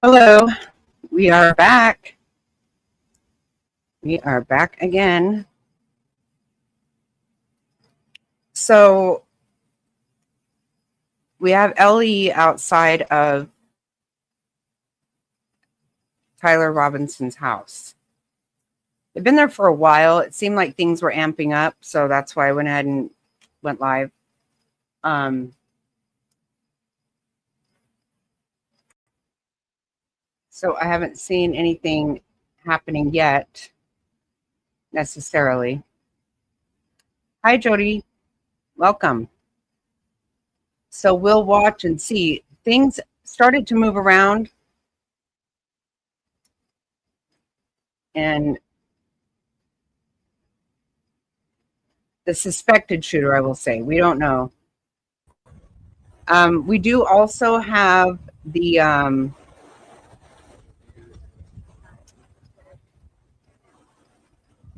Hello, we are back. We are back again. So we have Ellie outside of Tyler Robinson's house. They've been there for a while. It seemed like things were amping up, so that's why I went ahead and went live. So I haven't seen anything happening yet, necessarily. Hi, Jody. Welcome. So we'll watch and see. Things started to move around, and the suspected shooter, I will say, we don't know. We do also have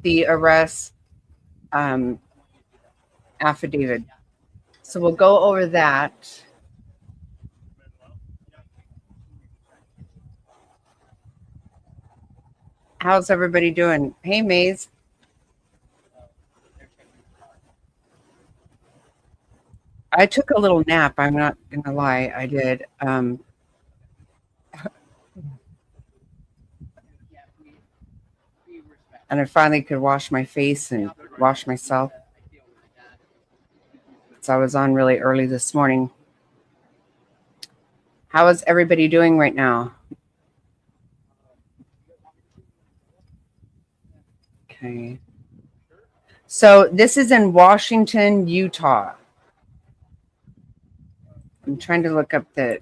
the arrest affidavit. So we'll go over that. How's everybody doing? Hey, Maze. I took a little nap. I'm not going to lie. I did. And I finally could wash my face and wash myself. So I was on really early this morning. How is everybody doing right now? Okay. So this is in Washington, Utah. I'm trying to look up the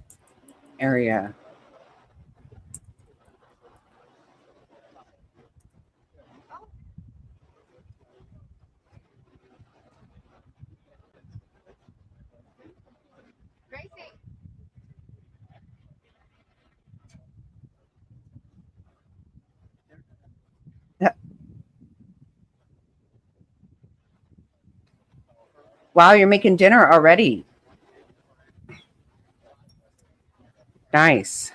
area. Wow, you're making dinner already. Nice.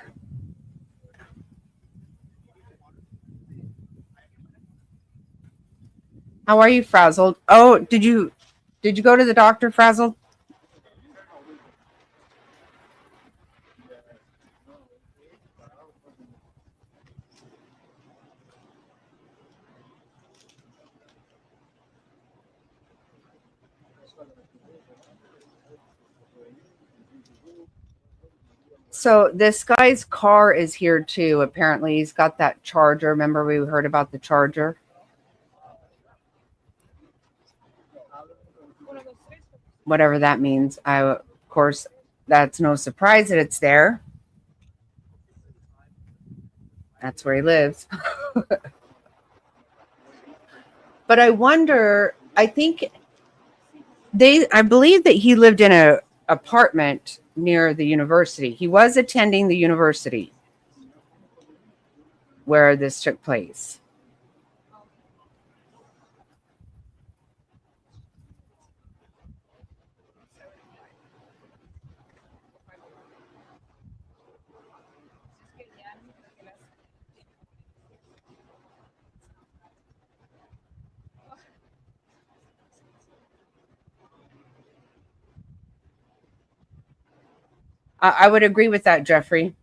How are you, frazzled? Oh, did you go to the doctor, frazzled? So this guy's car is here too. Apparently, he's got that Charger. Remember, we heard about the Charger. Whatever that means. Of course, that's no surprise that it's there. That's where he lives. But I wonder. I believe that he lived in a apartment near the university. He was attending the university where this took place. I would agree with that, Jeffrey.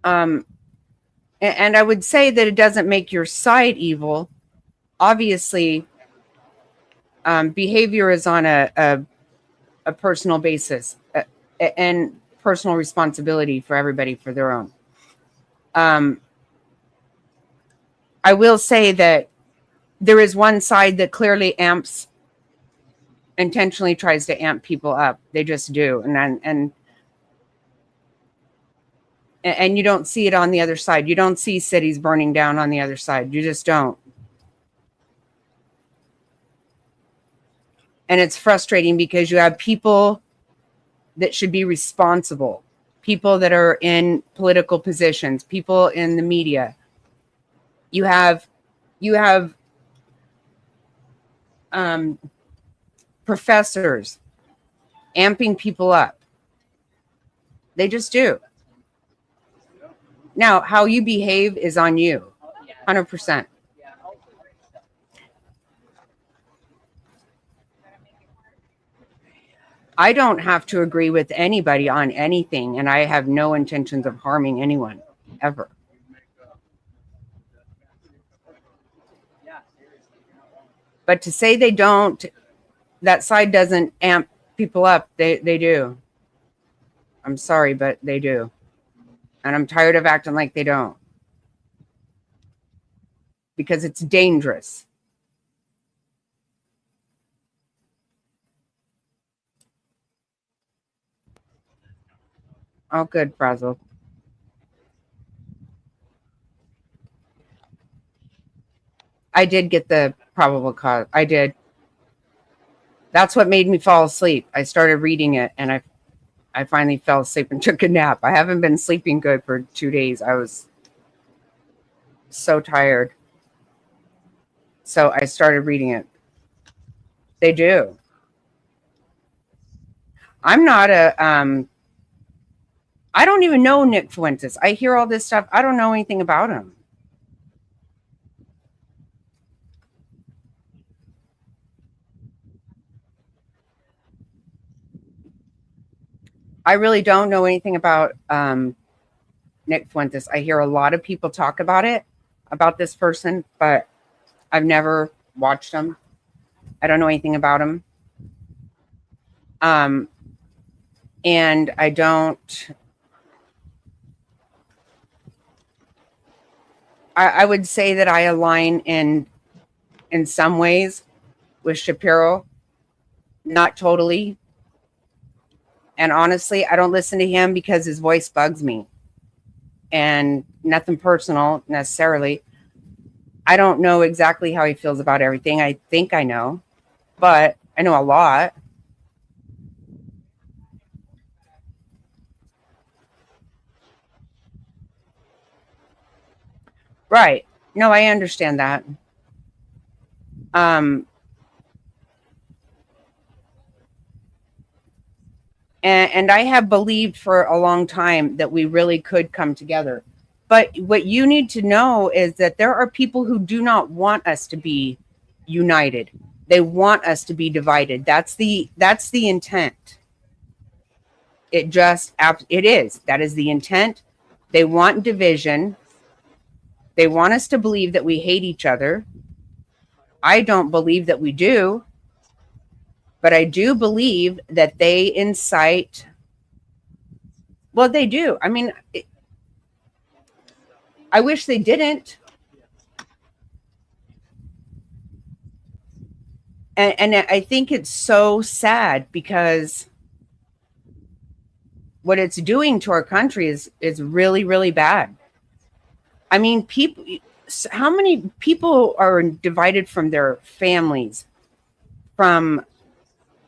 Um, and I would say that it doesn't make your side evil. Obviously, behavior is on a personal basis and personal responsibility for everybody for their own. Um, I will say that there is one side that clearly intentionally tries to amp people up. They just do, and you don't see it on the other side. You don't see cities burning down on the other side. You just don't. And it's frustrating because you have people that should be responsible, people that are in political positions, people in the media. You have professors amping people up. They just do. Now, how you behave is on you, 100%. I don't have to agree with anybody on anything, and I have no intentions of harming anyone, ever. But to say they don't, that side doesn't amp people up, they do. I'm sorry, but they do. And I'm tired of acting like they don't. Because it's dangerous. Oh, good, Frazzle. I did get the probable cause. I did. That's what made me fall asleep. I started reading it, and I finally fell asleep and took a nap. I haven't been sleeping good for 2 days. I was so tired. So I started reading it. They do. I'm not I don't even know Nick Fuentes. I hear all this stuff. I don't know anything about him. I really don't know anything about Nick Fuentes. I hear a lot of people talk about it, about this person, but I've never watched him. I don't know anything about him. And I don't. I would say that I align in some ways with Shapiro, not totally. And honestly, I don't listen to him because his voice bugs me. And nothing personal necessarily. I don't know exactly how he feels about everything. I think I know, but I know a lot. Right. No, I understand that. Um, and I have believed for a long time that we really could come together. But what you need to know is that there are people who do not want us to be united. They want us to be divided. That's the intent. It is. That is the intent. They want division. They want us to believe that we hate each other. I don't believe that we do, but I do believe that they incite. Well, they do. I mean, I wish they didn't. And I think it's so sad because what it's doing to our country is really, really bad. I mean, people, how many people are divided from their families, from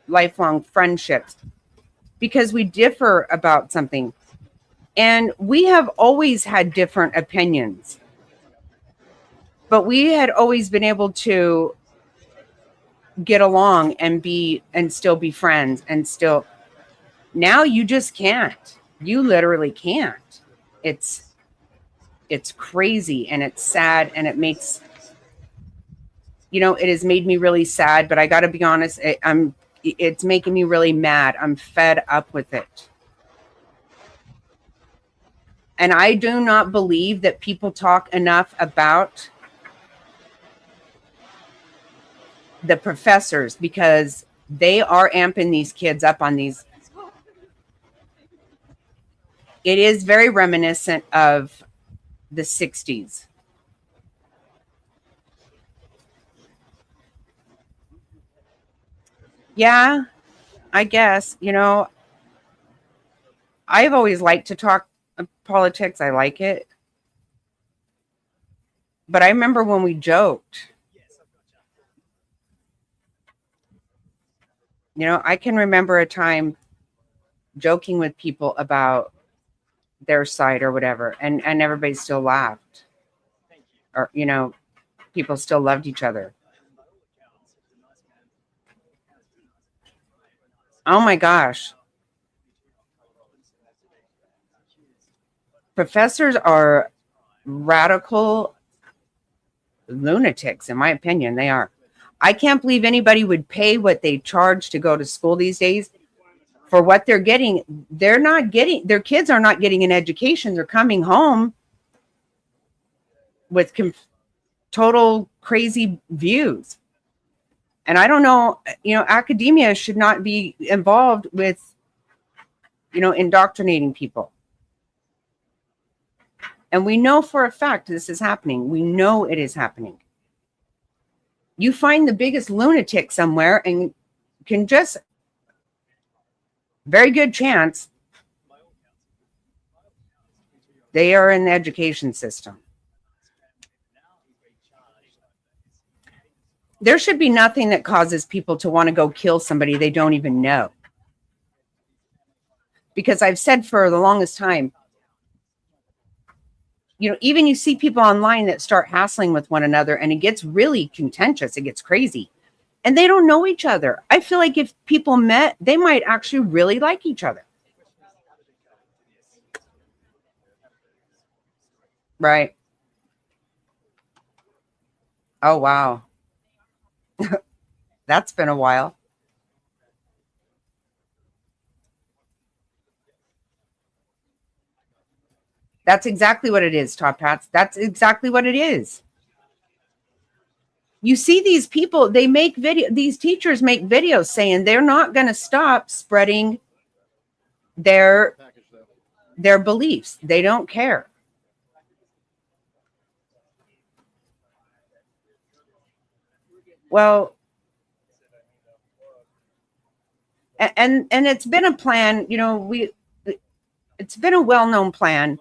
lifelong friendships, because we differ about something? And we have always had different opinions, but we had always been able to get along and still be friends and still. Now you just can't. You literally can't. It's crazy and it's sad and it has made me really sad, but I got to be honest, it's making me really mad. I'm fed up with it. And I do not believe that people talk enough about the professors, because they are amping these kids up on these. It is very reminiscent of the 60s. Yeah, I guess. I've always liked to talk politics. I like it. But I remember when we joked. I can remember a time joking with people about their side or whatever, and everybody still laughed. Or, people still loved each other. Oh my gosh. Professors are radical lunatics, in my opinion. They are. I can't believe anybody would pay what they charge to go to school these days for what they're getting. They're not getting, their kids are not getting an education. They're coming home with total crazy views. And I don't know, academia should not be involved with, indoctrinating people. And we know for a fact this is happening. We know it is happening. You find the biggest lunatic somewhere and can just, very good chance, they are in the education system. There should be nothing that causes people to want to go kill somebody they don't even know. Because I've said for the longest time, even you see people online that start hassling with one another and it gets really contentious. It gets crazy. And they don't know each other. I feel like if people met, they might actually really like each other. Right. Oh, wow. That's been a while. That's exactly what it is, Top Hats. That's exactly what it is. You see these people, they make these teachers make videos saying they're not going to stop spreading their beliefs. They don't care. Well, and it's been a plan, it's been a well-known plan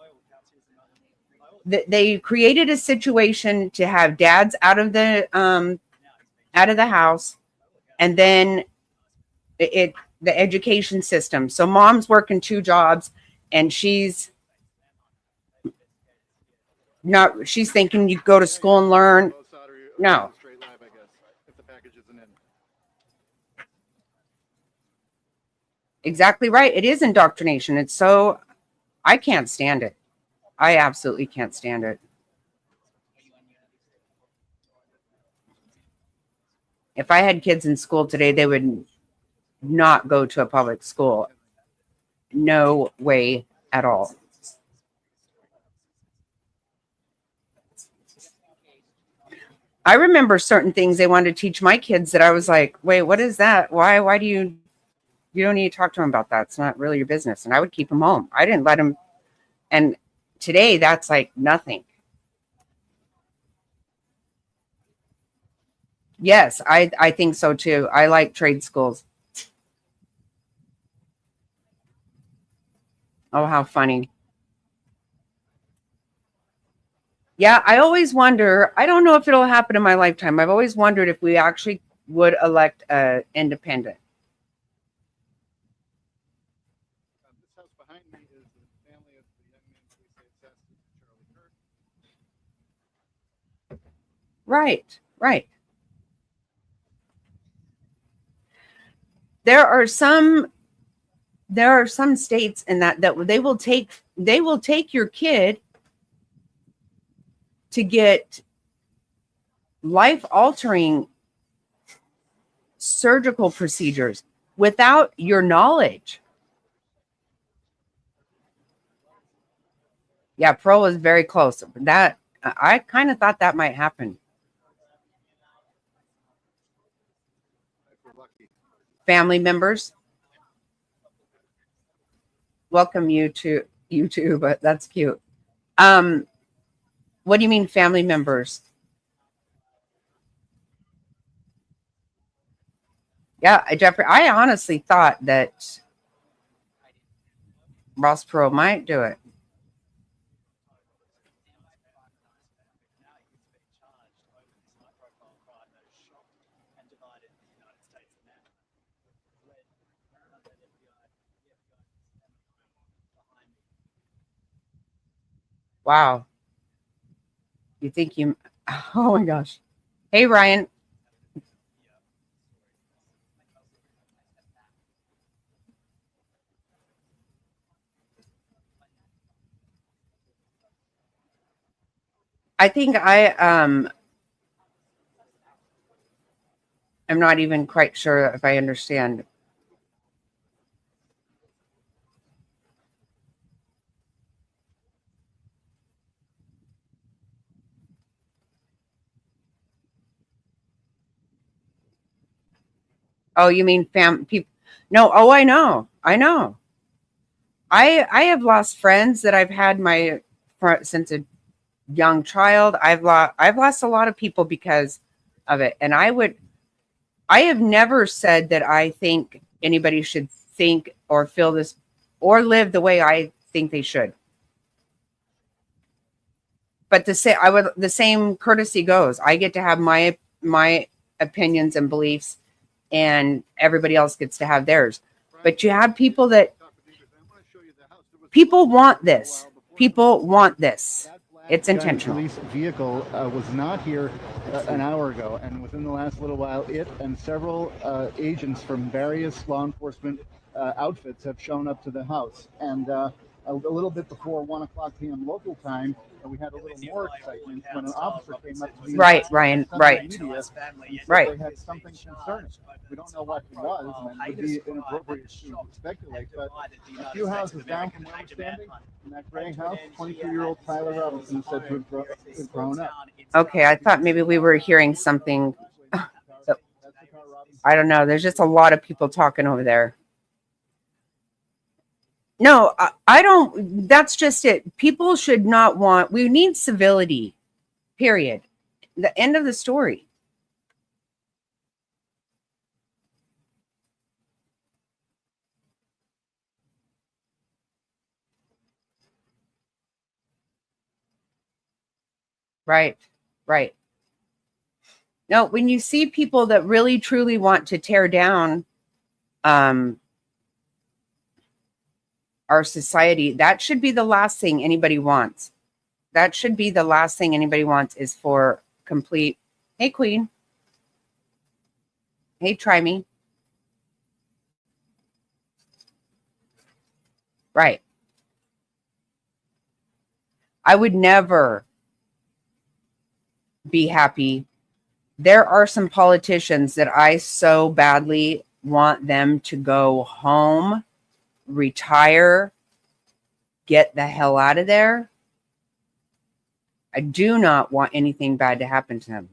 that they created a situation to have dads out of the house, and then the education system. So mom's working two jobs, and she's thinking you go to school and learn. No. Exactly right. It is indoctrination. It's so, I can't stand it. I absolutely can't stand it. If I had kids in school today, they would not go to a public school. No way at all. I remember certain things they wanted to teach my kids that I was like, wait, what is that? Why do you don't need to talk to them about that. It's not really your business. And I would keep them home. I didn't let them. And today that's like nothing. Yes, I think so too. I like trade schools. Oh, how funny. Yeah, I always wonder, I don't know if it'll happen in my lifetime. I've always wondered if we actually would elect a independent. Right, right. There are some states in that they will take your kid to get life altering surgical procedures without your knowledge. Yeah, Pearl is very close. That I kind of thought that might happen. Family members, welcome you to YouTube, but that's cute. Um, what do you mean family members? Yeah, Jeffrey, I honestly thought that Ross Perot might do it. Wow. You think you oh my gosh. Hey Ryan. I think I'm not even quite sure if I understand. Oh, you mean people? No. Oh, I know. I know. I have lost friends that I've had since a young child. I've lost a lot of people because of it. And I have never said that I think anybody should think or feel this or live the way I think they should. But the same courtesy goes. I get to have my opinions and beliefs, and everybody else gets to have theirs. But you have people that people want this. People want this. It's intentional. Police vehicle was not here an hour ago, and within the last little while, it and several agents from various law enforcement outfits have shown up to the house. And a little bit before 1 o'clock p.m. local time, we had a little more excitement when an officer came up to the Right, Ryan, right. media Right. they had something concerning. We don't know what it was, and it would be inappropriate to speculate, but a few houses down from where we're standing, in that gray house, 22-year-old Tyler Robinson is said to have grown up. Okay, I thought maybe we were hearing something. I don't know. There's just a lot of people talking over there. No, I don't. That's just it. People should not want. We need civility. Period. The end of the story. Right. Right. No, when you see people that really truly want to tear down our society, that should be the last thing anybody wants. That should be the last thing anybody wants, is for complete, hey, Queen. Hey, try me. Right. I would never be happy. There are some politicians that I so badly want them to go home, retire, get the hell out of there. I do not want anything bad to happen to them.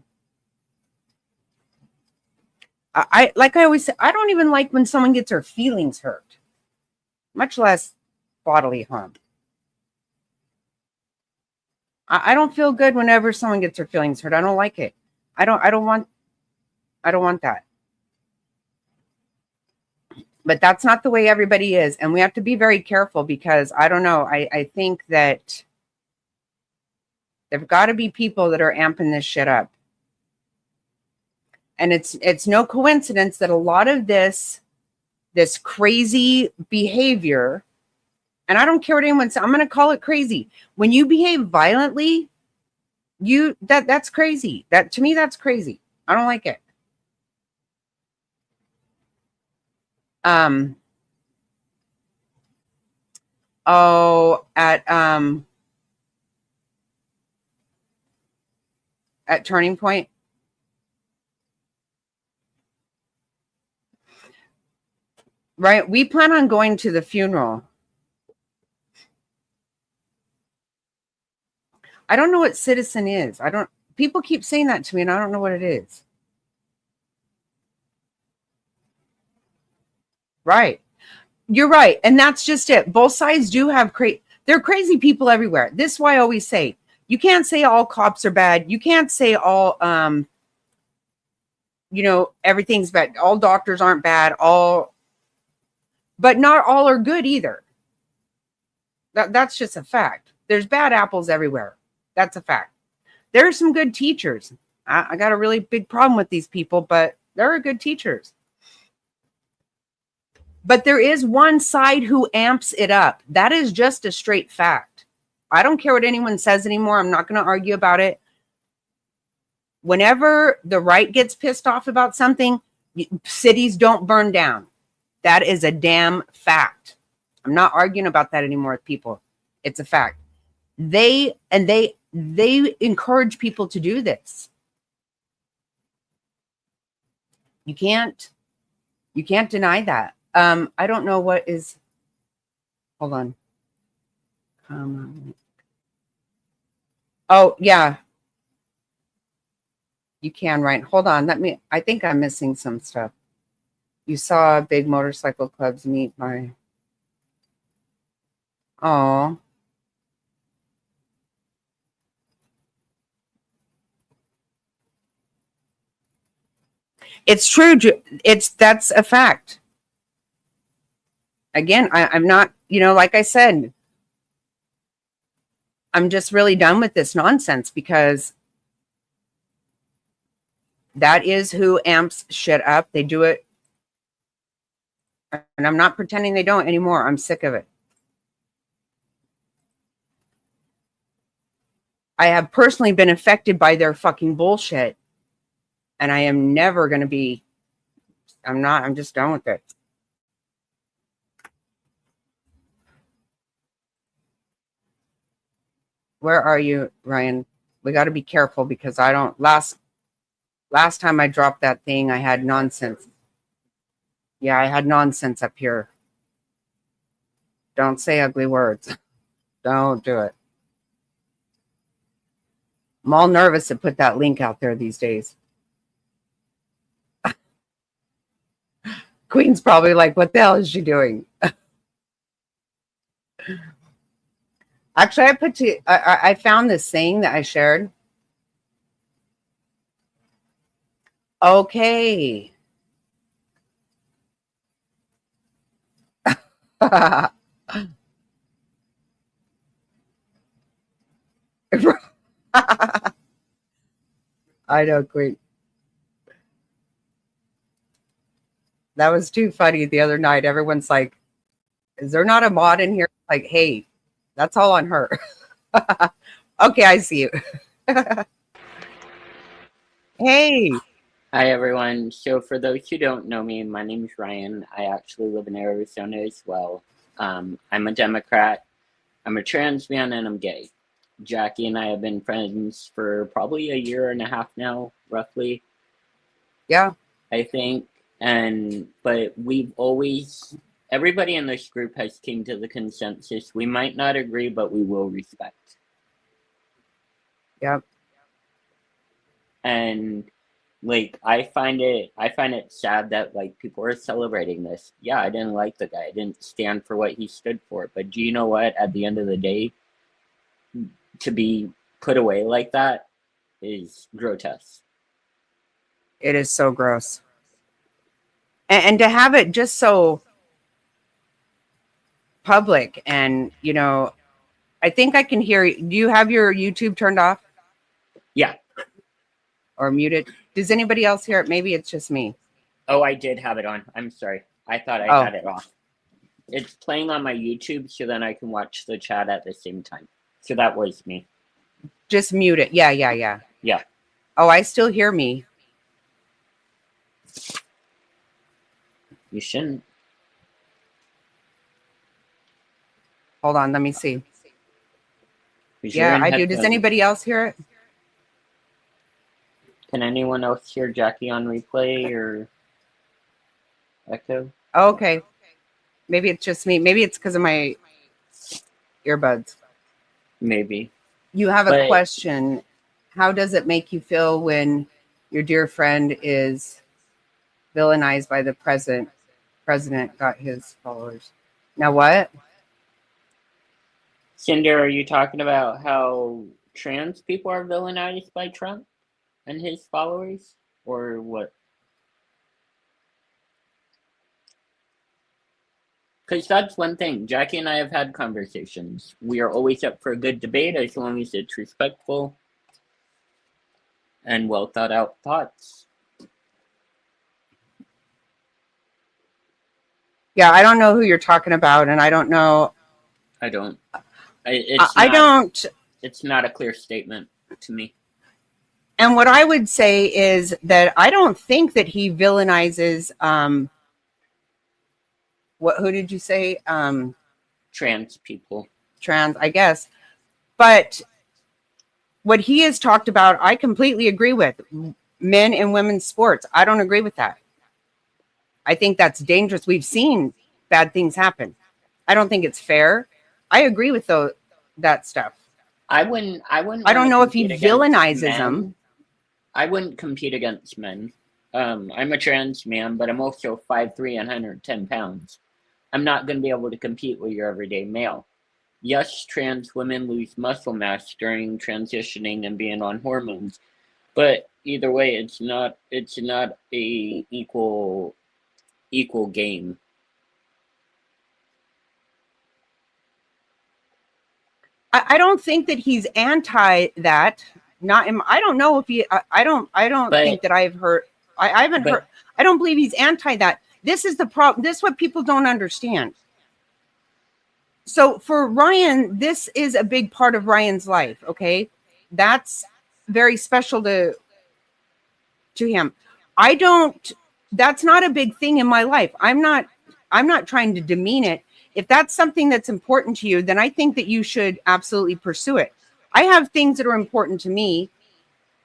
I like I always say, I don't even like when someone gets their feelings hurt, much less bodily harm. I don't feel good whenever someone gets their feelings hurt. I don't like it. I don't want that. But that's not the way everybody is. And we have to be very careful, because I don't know. I think that there've got to be people that are amping this shit up. And it's no coincidence that a lot of this crazy behavior, and I don't care what anyone says, I'm going to call it crazy. When you behave violently, that's crazy. That, to me, that's crazy. I don't like it. At Turning Point. Right. We plan on going to the funeral. I don't know what citizen is. People keep saying that to me, and I don't know what it is. Right. You're right. And that's just it. Both sides do have they're crazy people everywhere. This is why I always say, you can't say all cops are bad. You can't say all, everything's bad. All doctors aren't bad. But not all are good either. That's just a fact. There's bad apples everywhere. That's a fact. There are some good teachers. I got a really big problem with these people, but there are good teachers. But there is one side who amps it up. That is just a straight fact. I don't care what anyone says anymore. I'm not going to argue about it. Whenever the right gets pissed off about something, cities don't burn down. That is a damn fact. I'm not arguing about that anymore with people. It's a fact. They They encourage people to do this. You can't deny that. I don't know what is. Hold on. Oh yeah, you can, right? Hold on. I think I'm missing some stuff. You saw big motorcycle clubs meet my. Oh. It's true. That's a fact. Again, I'm not, like I said, I'm just really done with this nonsense because that is who amps shit up. They do it. And I'm not pretending they don't anymore. I'm sick of it. I have personally been affected by their fucking bullshit. And I am never going to be, I'm just done with it. Where are you, Ryan? We got to be careful because I don't, last time I dropped that thing, I had nonsense. Yeah, I had nonsense up here. Don't say ugly words. Don't do it. I'm all nervous to put that link out there these days. Queen's probably like, what the hell is she doing? Actually, I found this saying that I shared. Okay. I know, Queen. That was too funny the other night. Everyone's like, is there not a mod in here? Like, hey, that's all on her. Okay, I see you. Hey. Hi, everyone. So for those who don't know me, my name is Ryan. I actually live in Arizona as well. I'm a Democrat. I'm a trans man and I'm gay. Jackie and I have been friends for probably a year and a half now, roughly. Yeah. I think. But we've always, everybody in this group has came to the consensus. We might not agree, but we will respect. Yep. And like I find it sad that like people are celebrating this. Yeah, I didn't like the guy. I didn't stand for what he stood for. But do you know what? At the end of the day, to be put away like that is grotesque. It is so gross. And to have it just so public and, I think I can hear you. Do you have your YouTube turned off? Yeah. Or muted? Does anybody else hear it? Maybe it's just me. Oh, I did have it on. I'm sorry. I thought I had it off. It's playing on my YouTube so then I can watch the chat at the same time. So that was me. Just mute it. Yeah. Yeah. Oh, I still hear me. You shouldn't. Hold on. Let me see. Yeah, I do. Does anybody else hear it? Can anyone else hear Jackie on replay or echo? Oh, okay. Maybe it's just me. Maybe it's because of my earbuds. Maybe. You have a question. How does it make you feel when your dear friend is villainized by the president? President got his followers. Now what? Cinder, are you talking about how trans people are villainized by Trump and his followers? Or what? Because that's one thing. Jackie and I have had conversations. We are always up for a good debate as long as it's respectful and well thought out thoughts. Yeah, I don't know who you're talking about, and I don't know. I don't. It's not a clear statement to me. And what I would say is that I don't think that he villainizes. Who did you say? Trans people. Trans, I guess. But I guess. But I don't think that he villainizes what. Who did you say? Trans people. Trans, I guess. But I don't think that he villainizes what. Who did you say? Trans people. Trans, I guess. But I don't think that he villainizes what. Who did you say? Trans people. what he has talked about, I completely agree with. Men and women's sports. I don't agree with that. I think that's dangerous. We've seen bad things happen. I don't think it's fair. I agree with that stuff. I wouldn't. I wouldn't. I don't wanna know if he compete against villainizes men. them. I wouldn't compete against men. I'm a trans man, but I'm also 5'3" and 110 pounds. I'm not going to be able to compete with your everyday male. Yes, trans women lose muscle mass during transitioning and being on hormones, but either way, it's not a equal game. I don't think that he's anti that. I don't know if he. I don't think But that I've heard. I haven't heard. but I don't believe he's anti that. This is the problem. This is what people don't understand. So for Ryan, this is a big part of Ryan's life. Okay, that's very special to him. I don't. That's not a big thing in my life. I'm not trying to demean it. If that's something that's important to you, then I think that you should absolutely pursue it. I have things that are important to me,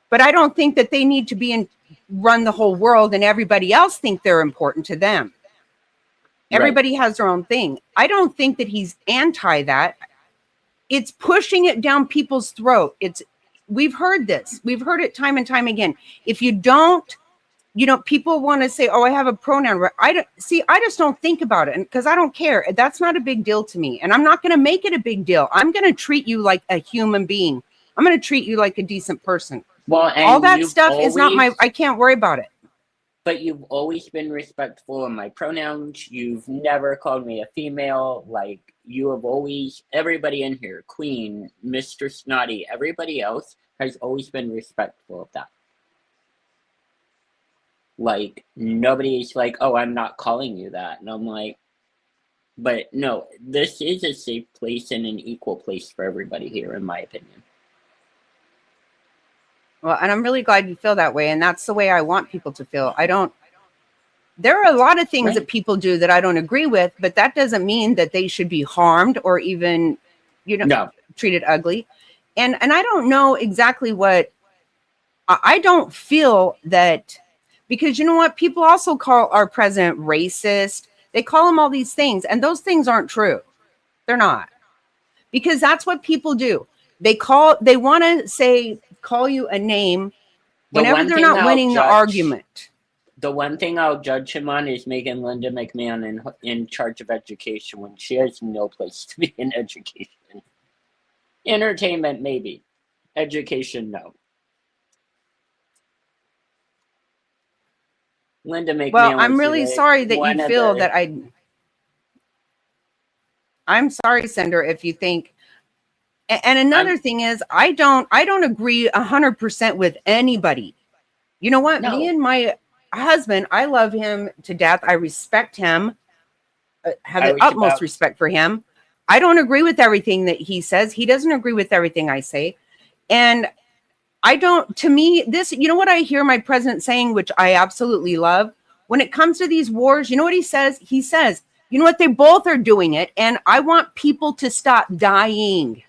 but I don't think that they need to run the whole world and everybody else think they're important to them. right, Everybody has their own thing. I don't think that he's anti that. It's pushing it down people's throat. We've heard this. We've heard it time and time again. If you don't, people want to say, "Oh, I have a pronoun." I just don't think about it, because I don't care. That's not a big deal to me, and I'm not going to make it a big deal. I'm going to treat you like a human being. I'm going to treat you like a decent person. well, All and that stuff is not I can't worry about it. but you've always been respectful of my pronouns. You've never called me a female. Like, you have always, everybody in here, Queen, Mr. Snotty, everybody else has always been respectful of that. Like, nobody's like, "Oh, I'm not calling you that." And I'm like, but no, this is a safe place and an equal place for everybody here, in my opinion. Well, and I'm really glad you feel that way, and that's the way I want people to feel. There are a lot of things Right. that people do that I don't agree with, but that doesn't mean that they should be harmed or even, No, treated ugly. And I don't know exactly what I don't feel that, because you know what? People also call our president racist. They call him all these things, and those things aren't true. They're not. Because that's what people do. They want to call you a name the whenever one they're thing not I'll winning the judge, argument. the one thing I'll judge him on is making Linda McMahon in charge of education when she has no place to be in education. Entertainment, maybe. Education, no. Linda McMahon. Well, I'm was really sorry that you feel that I'm sorry, Sender, if you think. And another thing is, I don't agree 100% with anybody. You know what? No. Me and my husband, I love him to death. I respect him. Have the utmost respect for him. I don't agree with everything that he says. He doesn't agree with everything I say. And to me, you know what I hear my president saying, which I absolutely love? When it comes to these wars, you know what he says? He says, you know what? They both are doing it. And I want people to stop dying.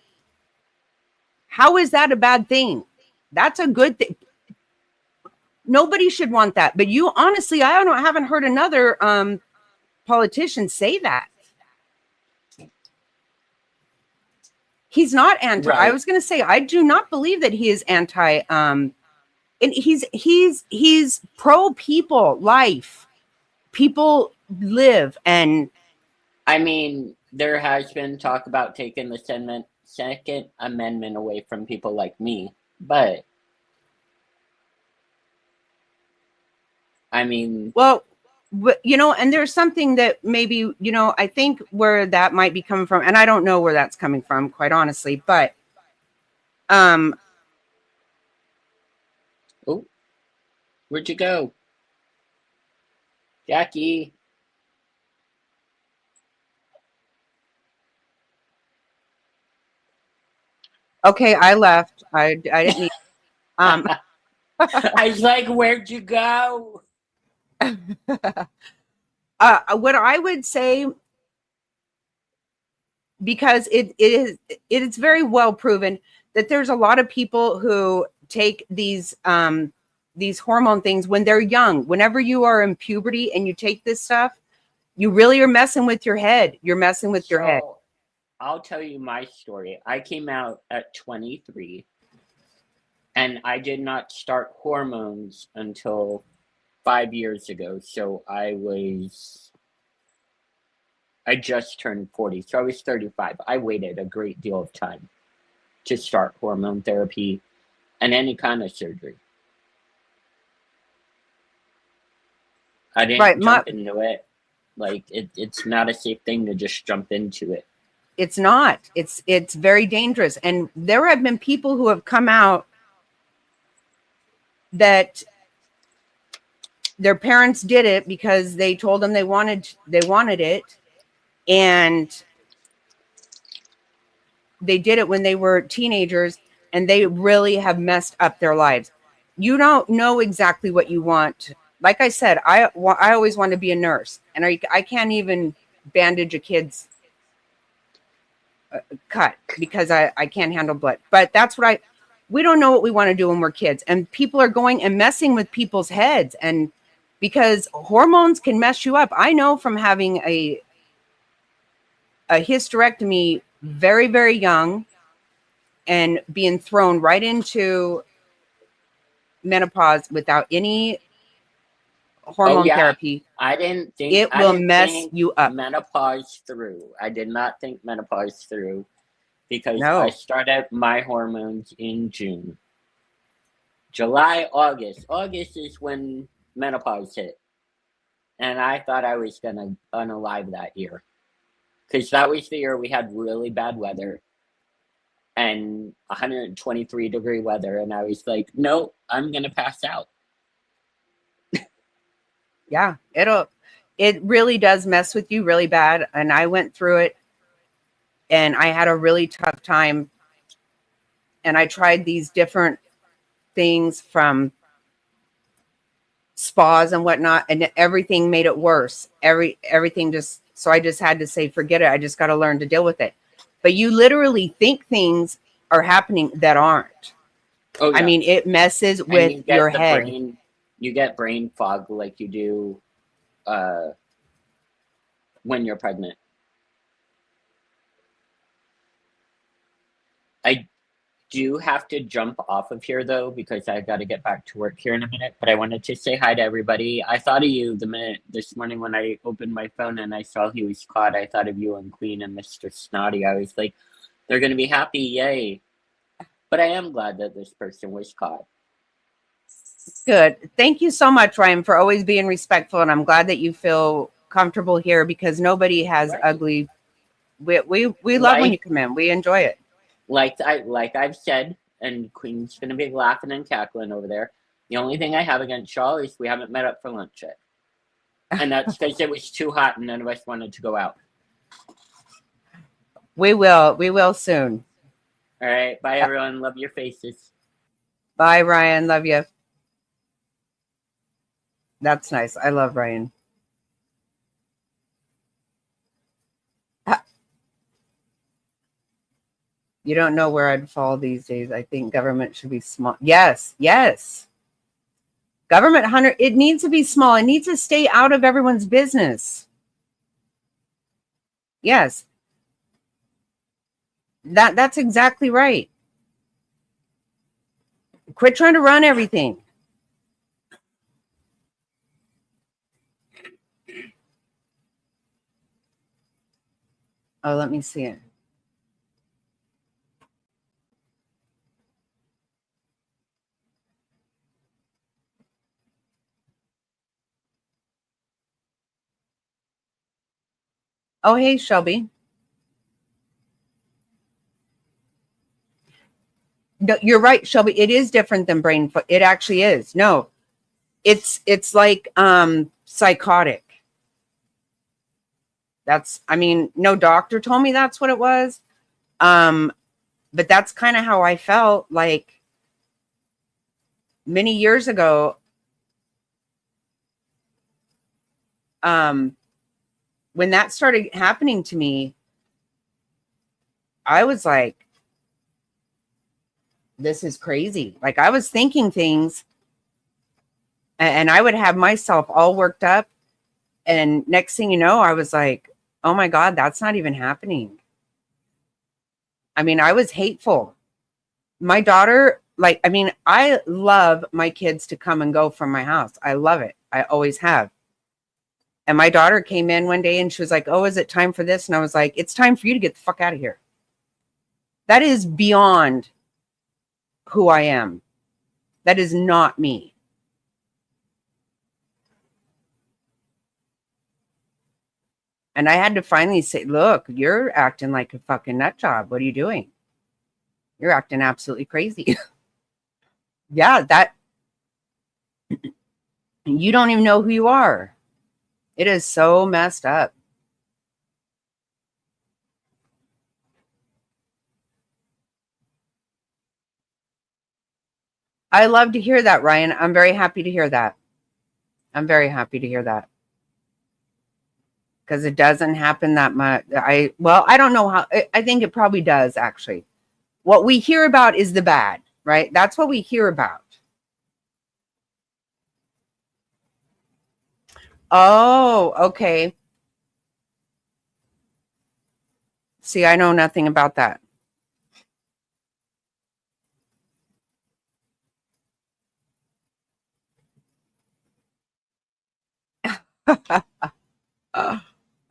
How is that a bad thing? That's a good thing. Nobody should want that. But honestly, I haven't heard another politician say that. He's not anti. Right. I was going to say, I do not believe that he is anti. And he's pro people life. People live, and I mean, there has been talk about taking the Second Amendment away from people like me, but I mean, well, and there's something that maybe, I think where that might be coming from, and I don't know where that's coming from, quite honestly, but oh, where'd you go, Jackie? Okay, I left. I didn't need. I was like, where'd you go? What I would say, because it is very well proven that there's a lot of people who take these hormone things when they're young. Whenever you are in puberty and you take this stuff, you really are messing with your head. You're messing with your head. I'll tell you my story. I came out at 23, and I did not start hormones until 5 years ago. So I just turned 40. So I was 35. I waited a great deal of time to start hormone therapy and any kind of surgery. I didn't jump into it. Like it's not a safe thing to just jump into it. It's not. It's very dangerous. And there have been people who have come out that their parents did it because they told them they wanted it, and they did it when they were teenagers, and they really have messed up their lives. You don't know exactly what you want. Like I said, I always wanted to be a nurse, and I can't even bandage a kid's cut because I can't handle blood. But that's what we don't know what we want to do when we're kids, and people are going and messing with people's heads, and because hormones can mess you up. I know from having a hysterectomy very, very young and being thrown right into menopause without any hormone therapy. I didn't think it will mess you up. Menopause through. I did not think menopause through because No. I started my hormones in June. July, August. August is when menopause hit. And I thought I was going to unalive that year. Because that was the year we had really bad weather and 123-degree weather. And I was like, no, I'm going to pass out. Yeah, it really does mess with you really bad. And I went through it, and I had a really tough time. And I tried these different things from spas and whatnot, and everything made it worse. Everything just, so I just had to say, forget it. I just got to learn to deal with it. But you literally think things are happening that aren't. Oh, yeah. I mean, it messes with your head. You get brain fog like you do when you're pregnant. I do have to jump off of here, though, because I've got to get back to work here in a minute. But I wanted to say hi to everybody. I thought of you the minute this morning when I opened my phone and I saw he was caught. I thought of you and Queen and Mr. Snotty. I was like, they're going to be happy. Yay. But I am glad that this person was caught. Good. Thank you so much, Ryan, for always being respectful. And I'm glad that you feel comfortable here because nobody has ugly. We love when you come in. We enjoy it. Like I've said, and Queen's gonna be laughing and cackling over there. The only thing I have against y'all is we haven't met up for lunch yet, and that's because it was too hot and none of us wanted to go out. We will soon. All right, bye everyone. Love your faces. Bye, Ryan. Love you. That's nice. I love Ryan. You don't know where I'd fall these days. I think government should be small. Yes. Government, Hunter, it needs to be small. It needs to stay out of everyone's business. Yes. That's exactly right. Quit trying to run everything. Oh, let me see it. Oh, hey, Shelby. No, you're right, Shelby. It is different than brain fog. It actually is. No, it's like psychotic. No doctor told me that's what it was. But that's kind of how I felt like many years ago. When that started happening to me, I was like, this is crazy. Like I was thinking things and I would have myself all worked up. And next thing you know, I was like, oh my God, that's not even happening. I mean, I was hateful. My daughter, like, I mean, I love my kids to come and go from my house. I love it. I always have. And my daughter came in one day and she was like, oh, is it time for this? And I was like, it's time for you to get the fuck out of here. That is beyond who I am. That is not me. And I had to finally say, look, you're acting like a fucking nut job. What are you doing? You're acting absolutely crazy. Yeah, that you don't even know who you are. It is so messed up. I love to hear that, Ryan. I'm very happy to hear that. I'm very happy to hear that. Because it doesn't happen that much. I don't know how. I think it probably does, actually. What we hear about is the bad, right? That's what we hear about. Oh, okay. See, I know nothing about that.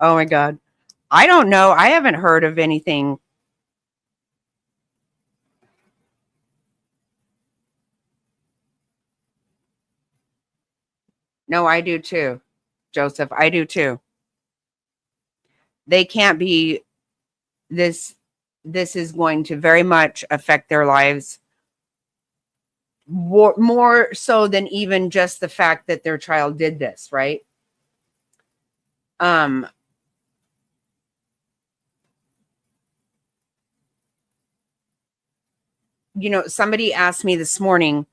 Oh my God. I don't know. I haven't heard of anything. No, I do too, Joseph. I do too. They can't be this. This is going to very much affect their lives more so than even just the fact that their child did this, right? You know, somebody asked me this morning,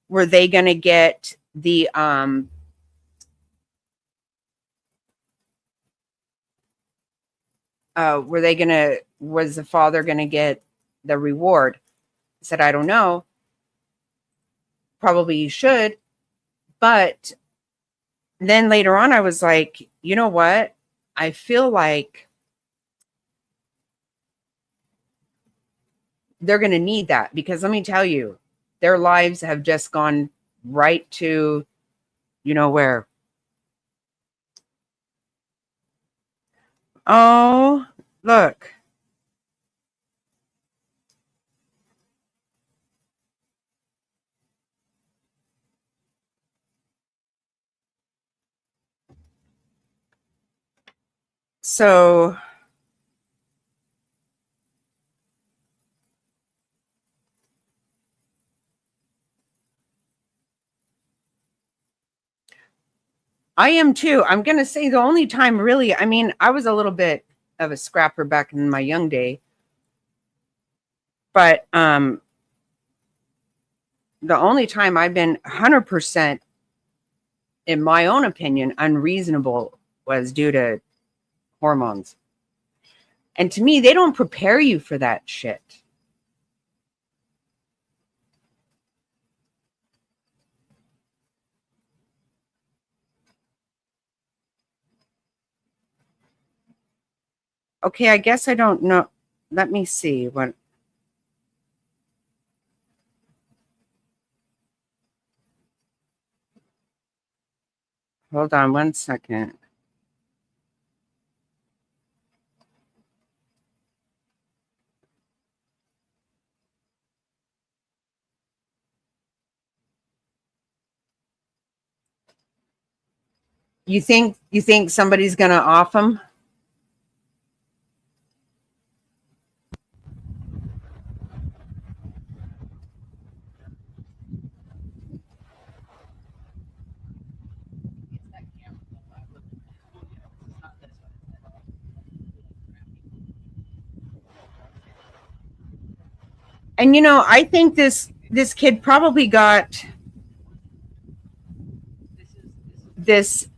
were they going to get the was the father going to get the reward? I said, I don't know. Probably you should. But then later on, I was like, you know what? I feel like they're going to need that, because let me tell you, their lives have just gone right to, you know, where. Oh, look. So I am too. I'm going to say the only time really, I mean, I was a little bit of a scrapper back in my young day, but the only time I've been 100%, in my own opinion, unreasonable was due to hormones. And to me, they don't prepare you for that shit. Okay, I guess I don't know. Let me see what. Hold on one second. You think somebody's going to off them? And you know, I think this kid probably got this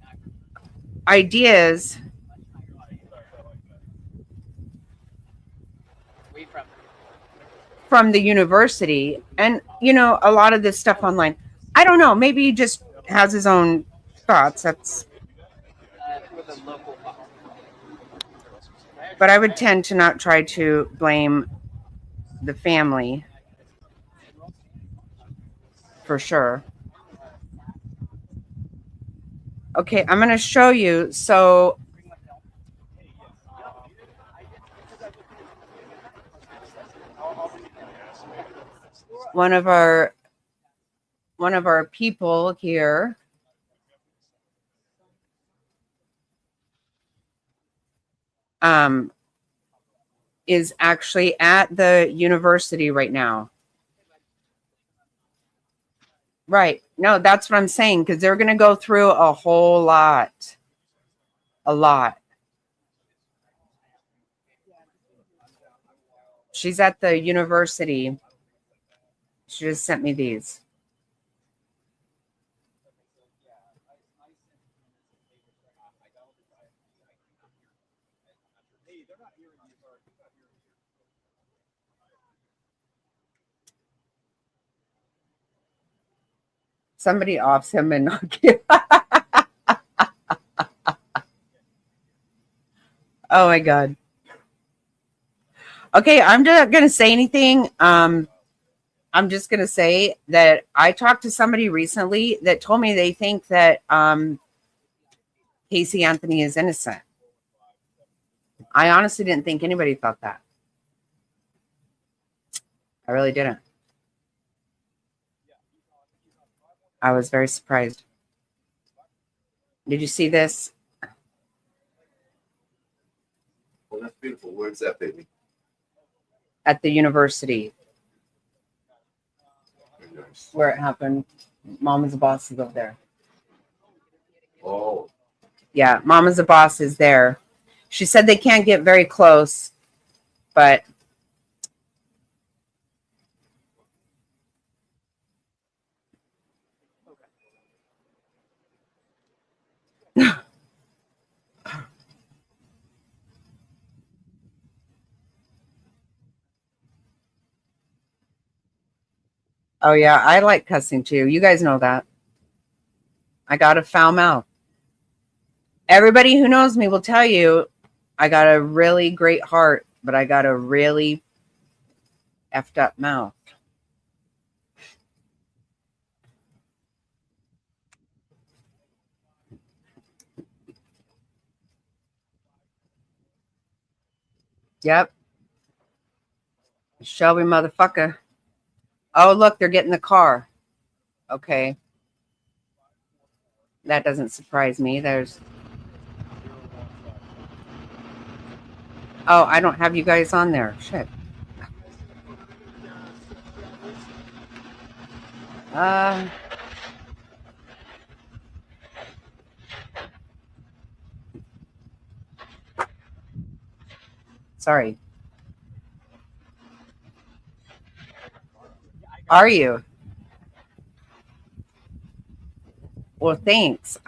ideas from the university, and a lot of this stuff online. I don't know. Maybe he just has his own thoughts. But I would tend to not try to blame the family for sure. Okay, I'm going to show you. So one of our people here is actually at the university right now. Right. No, that's what I'm saying, because they're going to go through a whole lot. A lot. She's at the university. She just sent me these. Somebody offs him and not give. Oh my God. Okay, I'm not going to say anything. I'm just going to say that I talked to somebody recently that told me they think that Casey Anthony is innocent. I honestly didn't think anybody thought that. I really didn't. I was very surprised. Did you see this? Well, that's beautiful. Where's that, baby? At the university. Very nice. Where it happened. Mama's boss is over there. Oh. Yeah, Mama's the boss is there. She said they can't get very close, but oh yeah, I like cussing too. You guys know that. I got a foul mouth. Everybody who knows me will tell you I got a really great heart, but I got a really effed up mouth. Yep. Shelby motherfucker. Oh, look, they're getting the car. Okay. That doesn't surprise me. Oh, I don't have you guys on there. Shit. Sorry. Are you? Well, thanks.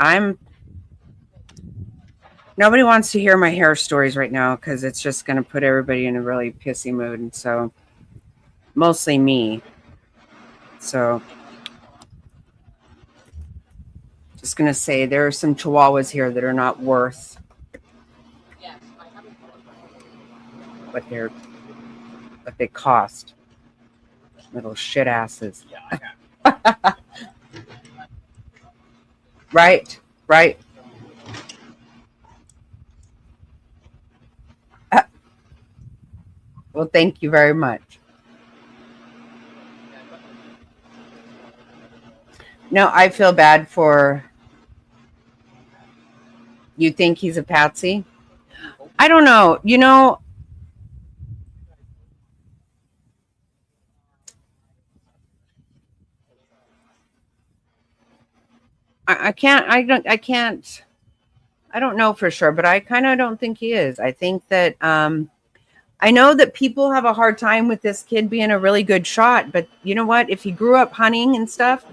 Nobody wants to hear my hair stories right now because it's just going to put everybody in a really pissy mood. And so, mostly me. So, just going to say there are some chihuahuas here that are not worth what they cost. Little shit asses. Right. Well, thank you very much. No, I feel bad for... You think he's a patsy? I don't know. I don't know for sure, but I kind of don't think he is. I think that I know that people have a hard time with this kid being a really good shot, but you know what? If he grew up hunting and stuff,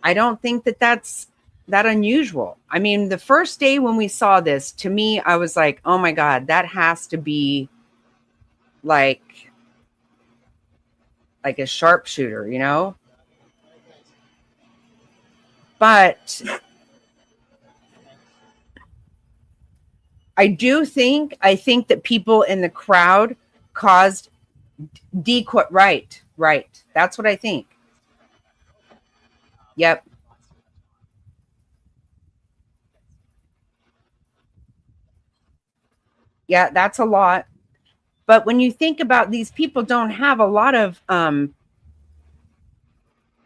I don't think that that's that unusual. I mean, the first day when we saw this, to me, I was like, oh my God, that has to be like like a sharpshooter, you know? But I think that people in the crowd caused decoy. Right. That's what I think. Yep. Yeah, that's a lot. But when you think about these people don't have a lot of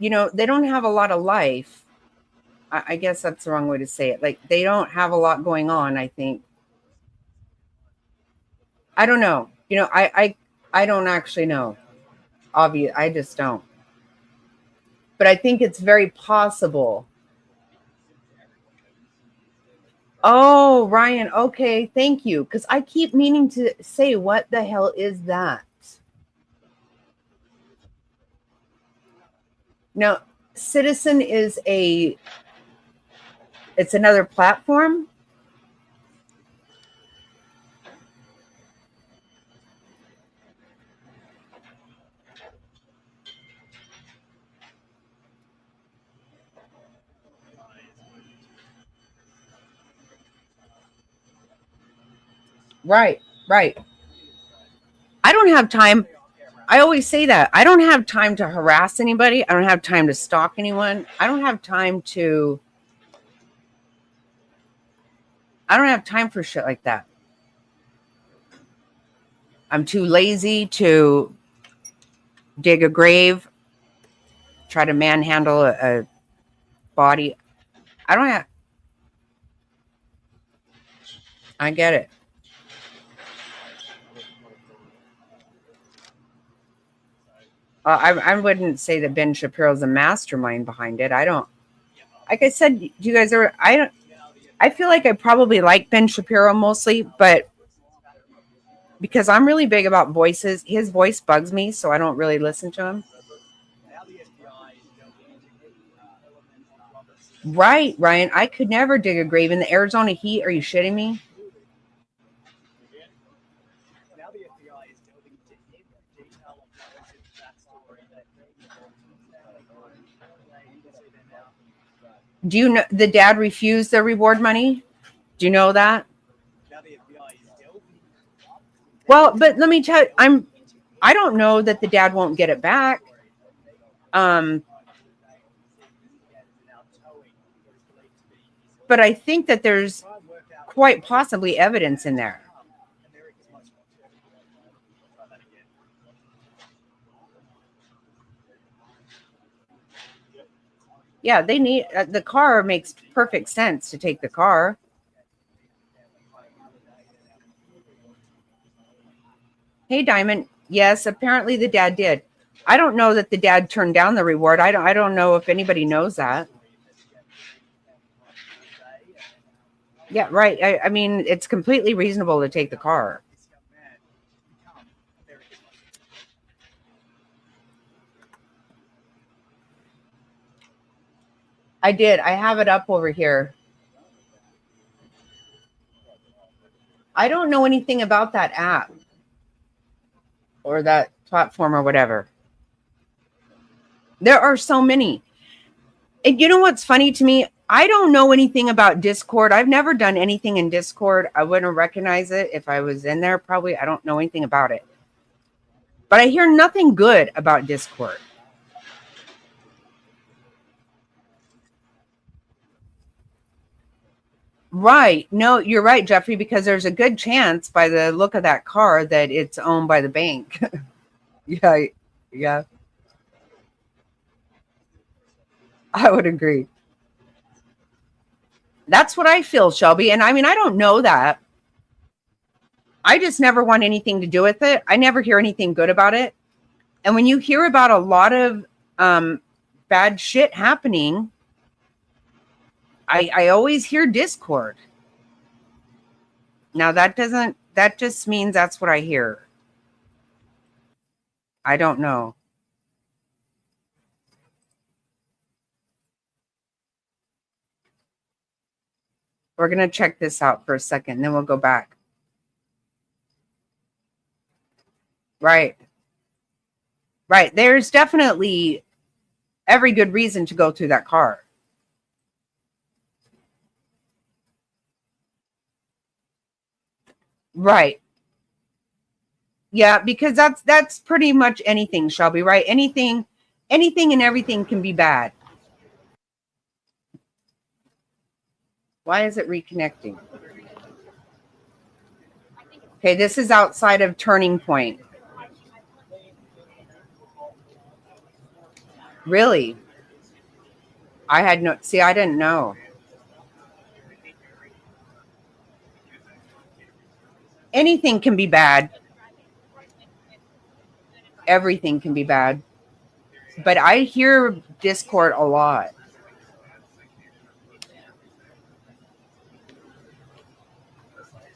they don't have a lot of life. I guess that's the wrong way to say it. Like they don't have a lot going on, I think. I don't know. I don't actually know. Obvious, I just don't. But I think it's very possible. Oh, Ryan, okay, thank you. Because I keep meaning to say, what the hell is that? No, Citizen it's another platform. Right. I don't have time. I always say that. I don't have time to harass anybody. I don't have time to stalk anyone. I don't have time for shit like that. I'm too lazy to dig a grave, try to manhandle a body. I don't have. I get it. I wouldn't say that Ben Shapiro's a mastermind behind it. I don't. Like I said, do you guys ever? I don't. I feel like I probably like Ben Shapiro mostly, but because I'm really big about voices, his voice bugs me, so I don't really listen to him. Right, Ryan. I could never dig a grave in the Arizona heat. Are you shitting me? Do you know the dad refused the reward money? Do you know that? Well, but let me tell you, I don't know that the dad won't get it back. But I think that there's quite possibly evidence in there. Yeah, they need the car. Makes perfect sense to take the car. Hey, Diamond. Yes, apparently the dad did. I don't know that the dad turned down the reward. I don't know if anybody knows that. Yeah, right. I mean, it's completely reasonable to take the car. I did. I have it up over here. I don't know anything about that app or that platform or whatever. There are so many. And you know what's funny to me? I don't know anything about Discord. I've never done anything in Discord. I wouldn't recognize it if I was in there. Probably. I don't know anything about it. But I hear nothing good about Discord. Right. No, you're right, Jeffrey, because there's a good chance by the look of that car that it's owned by the bank. Yeah. I would agree. That's what I feel, Shelby. And I mean, I don't know that. I just never want anything to do with it. I never hear anything good about it. And when you hear about a lot of bad shit happening, I always hear Discord. Now that just means that's what I hear. I don't know. We're going to check this out for a second, then we'll go back. Right. Right. There's definitely every good reason to go through that car. Right. Yeah, because that's pretty much anything, Shelby, right? Anything and everything can be bad. Why is it reconnecting? Okay, this is outside of Turning Point. Really? I didn't know. Anything can be bad. Everything can be bad. But I hear Discord a lot.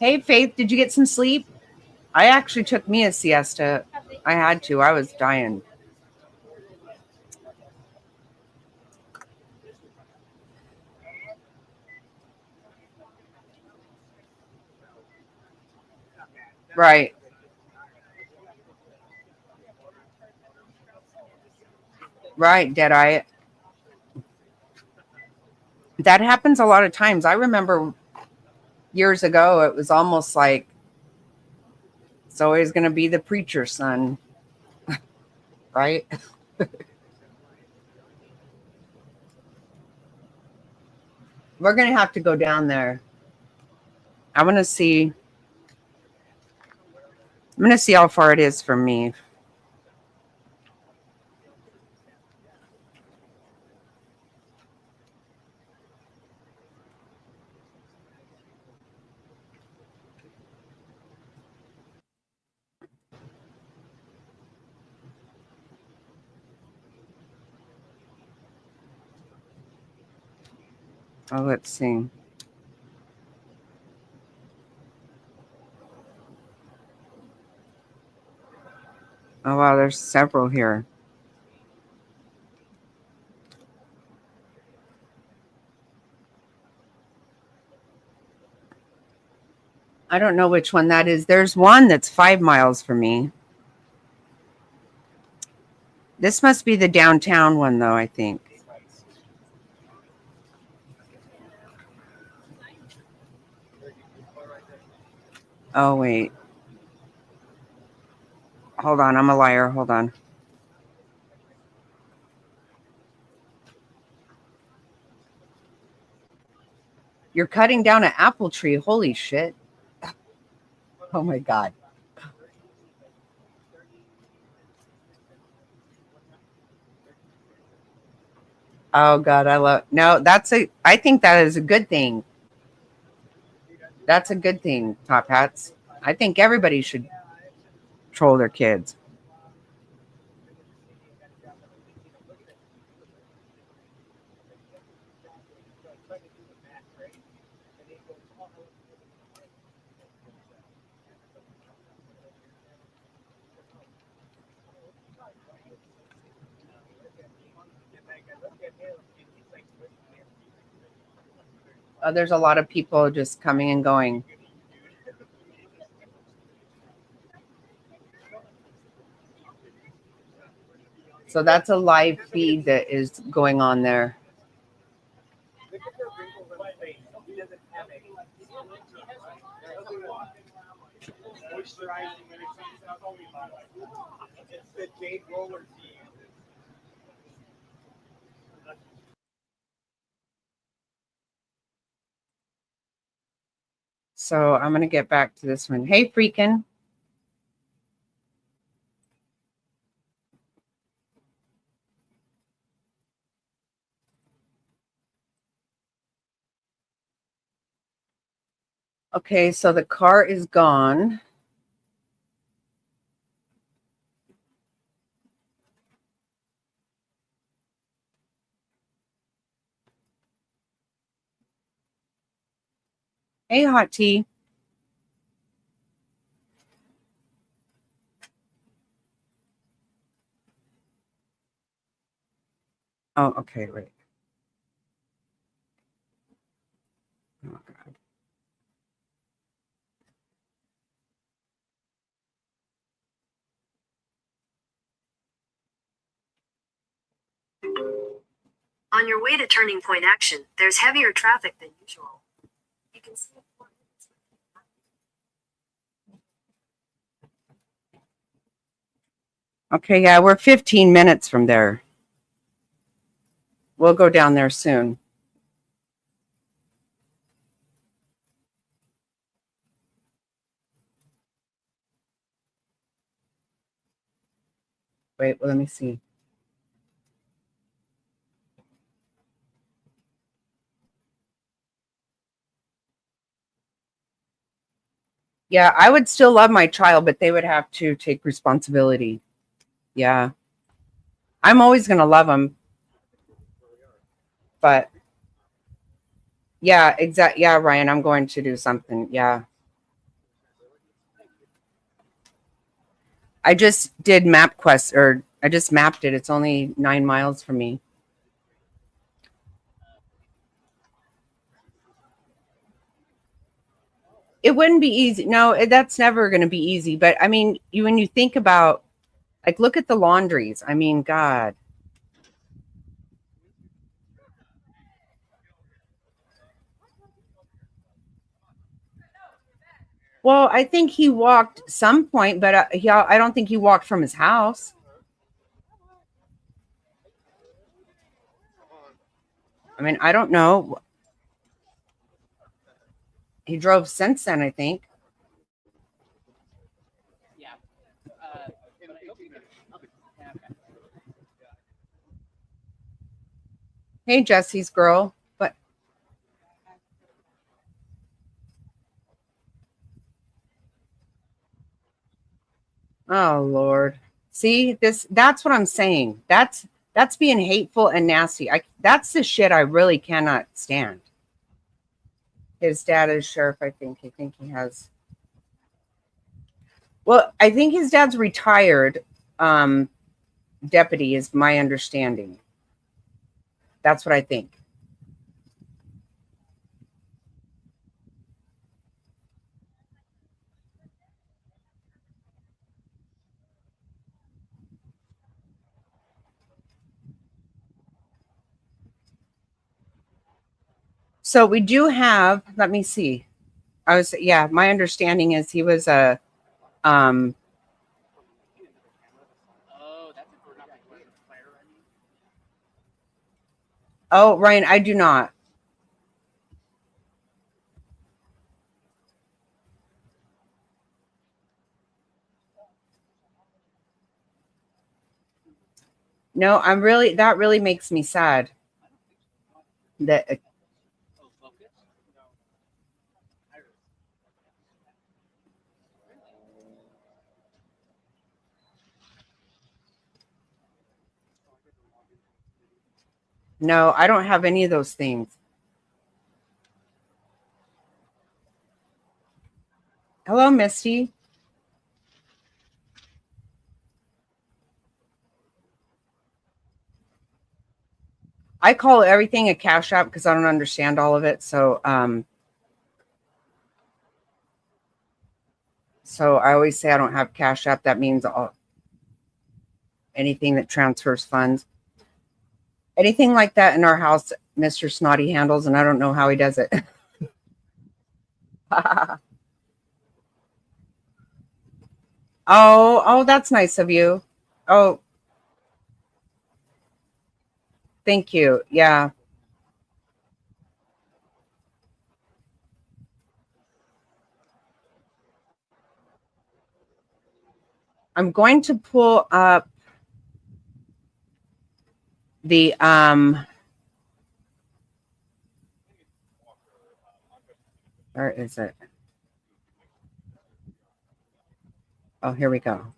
Hey, Faith, did you get some sleep? I actually took me a siesta. I had to. I was dying. Right. Right, Deadeye. That happens a lot of times. I remember years ago, it was almost like it's always going to be the preacher's son, right? We're going to have to go down there. I'm going to see. I'm going to see how far it is from me. Oh, let's see. Oh, wow, there's several here. I don't know which one that is. There's one that's 5 miles from me. This must be the downtown one, though, I think. Oh, wait. Hold on. I'm a liar. Hold on. You're cutting down an apple tree. Holy shit. Oh, my God. Oh, God. No, I think that is a good thing. That's a good thing, Top Hats. I think everybody should troll their kids. There's a lot of people just coming and going. So that's a live feed that is going on there. So I'm going to get back to this one. Hey, freaking. Okay, so the car is gone. Hey, Hot Tea. Oh, okay, wait. Oh, God. On your way to turning point action, there's heavier traffic than usual. You can see. Okay, yeah, we're 15 minutes from there. We'll go down there soon. Wait, well, let me see. Yeah, I would still love my child, but they would have to take responsibility. Yeah. I'm always going to love them. But yeah, exactly. Yeah, Ryan, I'm going to do something. Yeah. I just did MapQuest, or I just mapped it. It's only 9 miles from me. It wouldn't be easy. No, that's never going to be easy. But I mean, when you think about, like, look at the laundries. I mean, God. Well, I think he walked some point, but I don't think he walked from his house. I mean, I don't know. He drove since then, I think. Hey, Jesse's girl. But oh Lord. See, that's what I'm saying. That's being hateful and nasty. That's the shit I really cannot stand. His dad is sheriff, I think. I think he has. Well, I think his dad's retired deputy is my understanding. That's what I think. So we do have, let me see. My understanding is he was a um oh, Ryan, I do not. No, that really makes me sad. That no, I don't have any of those things. Hello, Misty. I call everything a cash app because I don't understand all of it. So I always say I don't have cash app. That means anything that transfers funds. Anything like that in our house, Mr. Snotty handles, and I don't know how he does it. Oh, that's nice of you. Oh, thank you. Yeah. I'm going to pull up the where is it? Oh, here we go.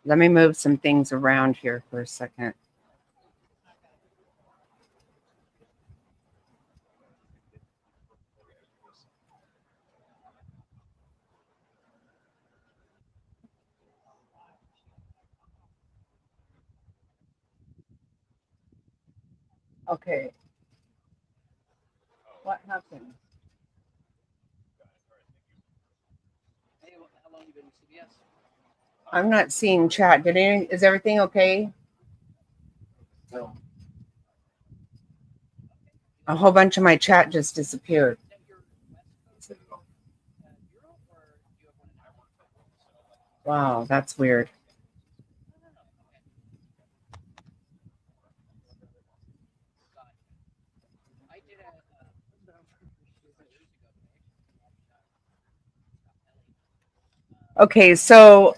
Let me move some things around here for a second. Okay. What happened? Hey, how long you been with CBS? I'm not seeing chat. Is everything okay? No. A whole bunch of my chat just disappeared. Is that your West Coast bureau, or do you have one in Africa? Wow, that's weird. I did a Okay, so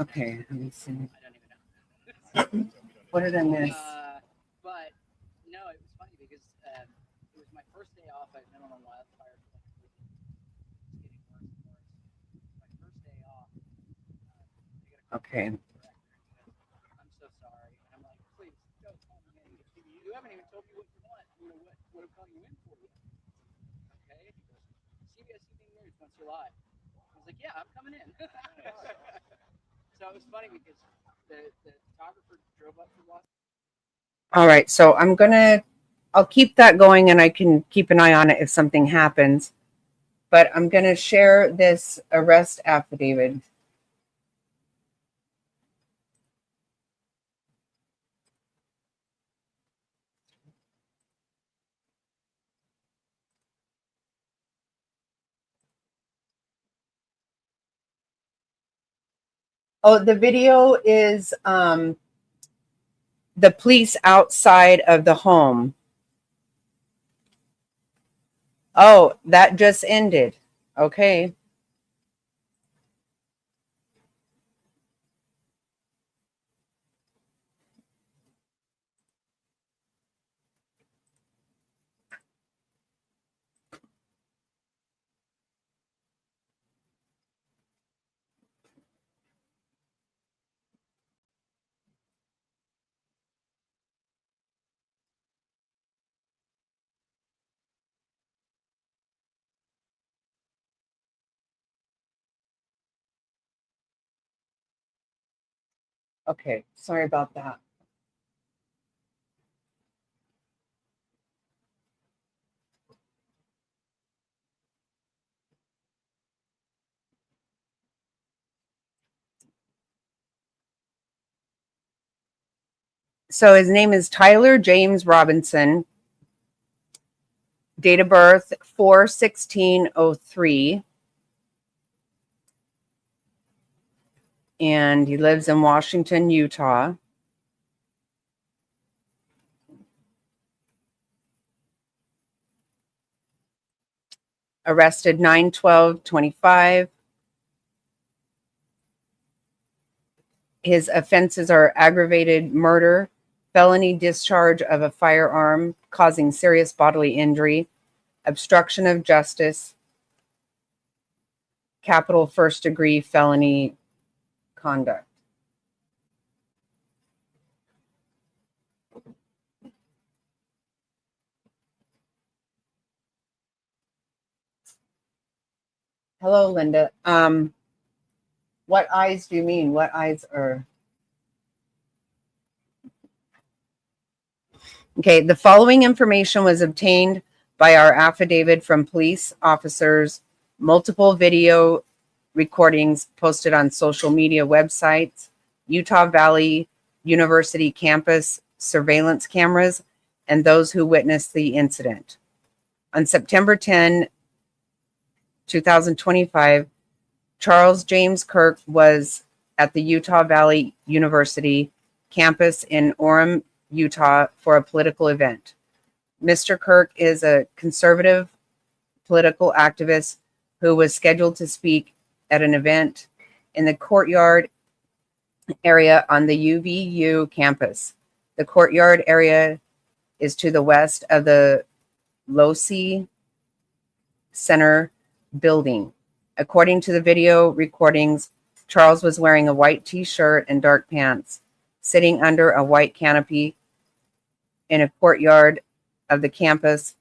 okay, let me see. I don't even know. What did I miss? But no, it was funny because it was my first day off. I've been on a wildfire. It's getting worse and worse. My first day off. Okay. I'm so sorry. And I'm like, please don't call me in. You haven't even told me what you want. You know what I'm calling you in for. Okay. He goes, CBS Evening News wants you live. I was like, yeah, I'm coming in. So it was funny because the photographer drove up from Los. All right, so I'll keep that going and I can keep an eye on it if something happens. But I'm gonna share this arrest affidavit. Oh, the video is the police outside of the home. Oh, that just ended. Okay. Okay, sorry about that. So his name is Tyler James Robinson. Date of birth 4/16/03. And he lives in Washington, Utah. Arrested 9/12/25. His offenses are aggravated murder, felony discharge of a firearm causing serious bodily injury, obstruction of justice, capital first degree felony conduct. Hello, Linda. What eyes do you mean? What eyes are? Okay, the following information was obtained by our affidavit from police officers, multiple video recordings posted on social media websites, Utah Valley University campus surveillance cameras, and those who witnessed the incident. On September 10, 2025, Charles James Kirk was at the Utah Valley University campus in Orem, Utah for a political event. Mr. Kirk is a conservative political activist who was scheduled to speak at an event in the courtyard area on the UVU campus. The courtyard area is to the west of the Losi Center building. According to the video recordings, Charles was wearing a white t-shirt and dark pants, sitting under a white canopy in a courtyard of the campus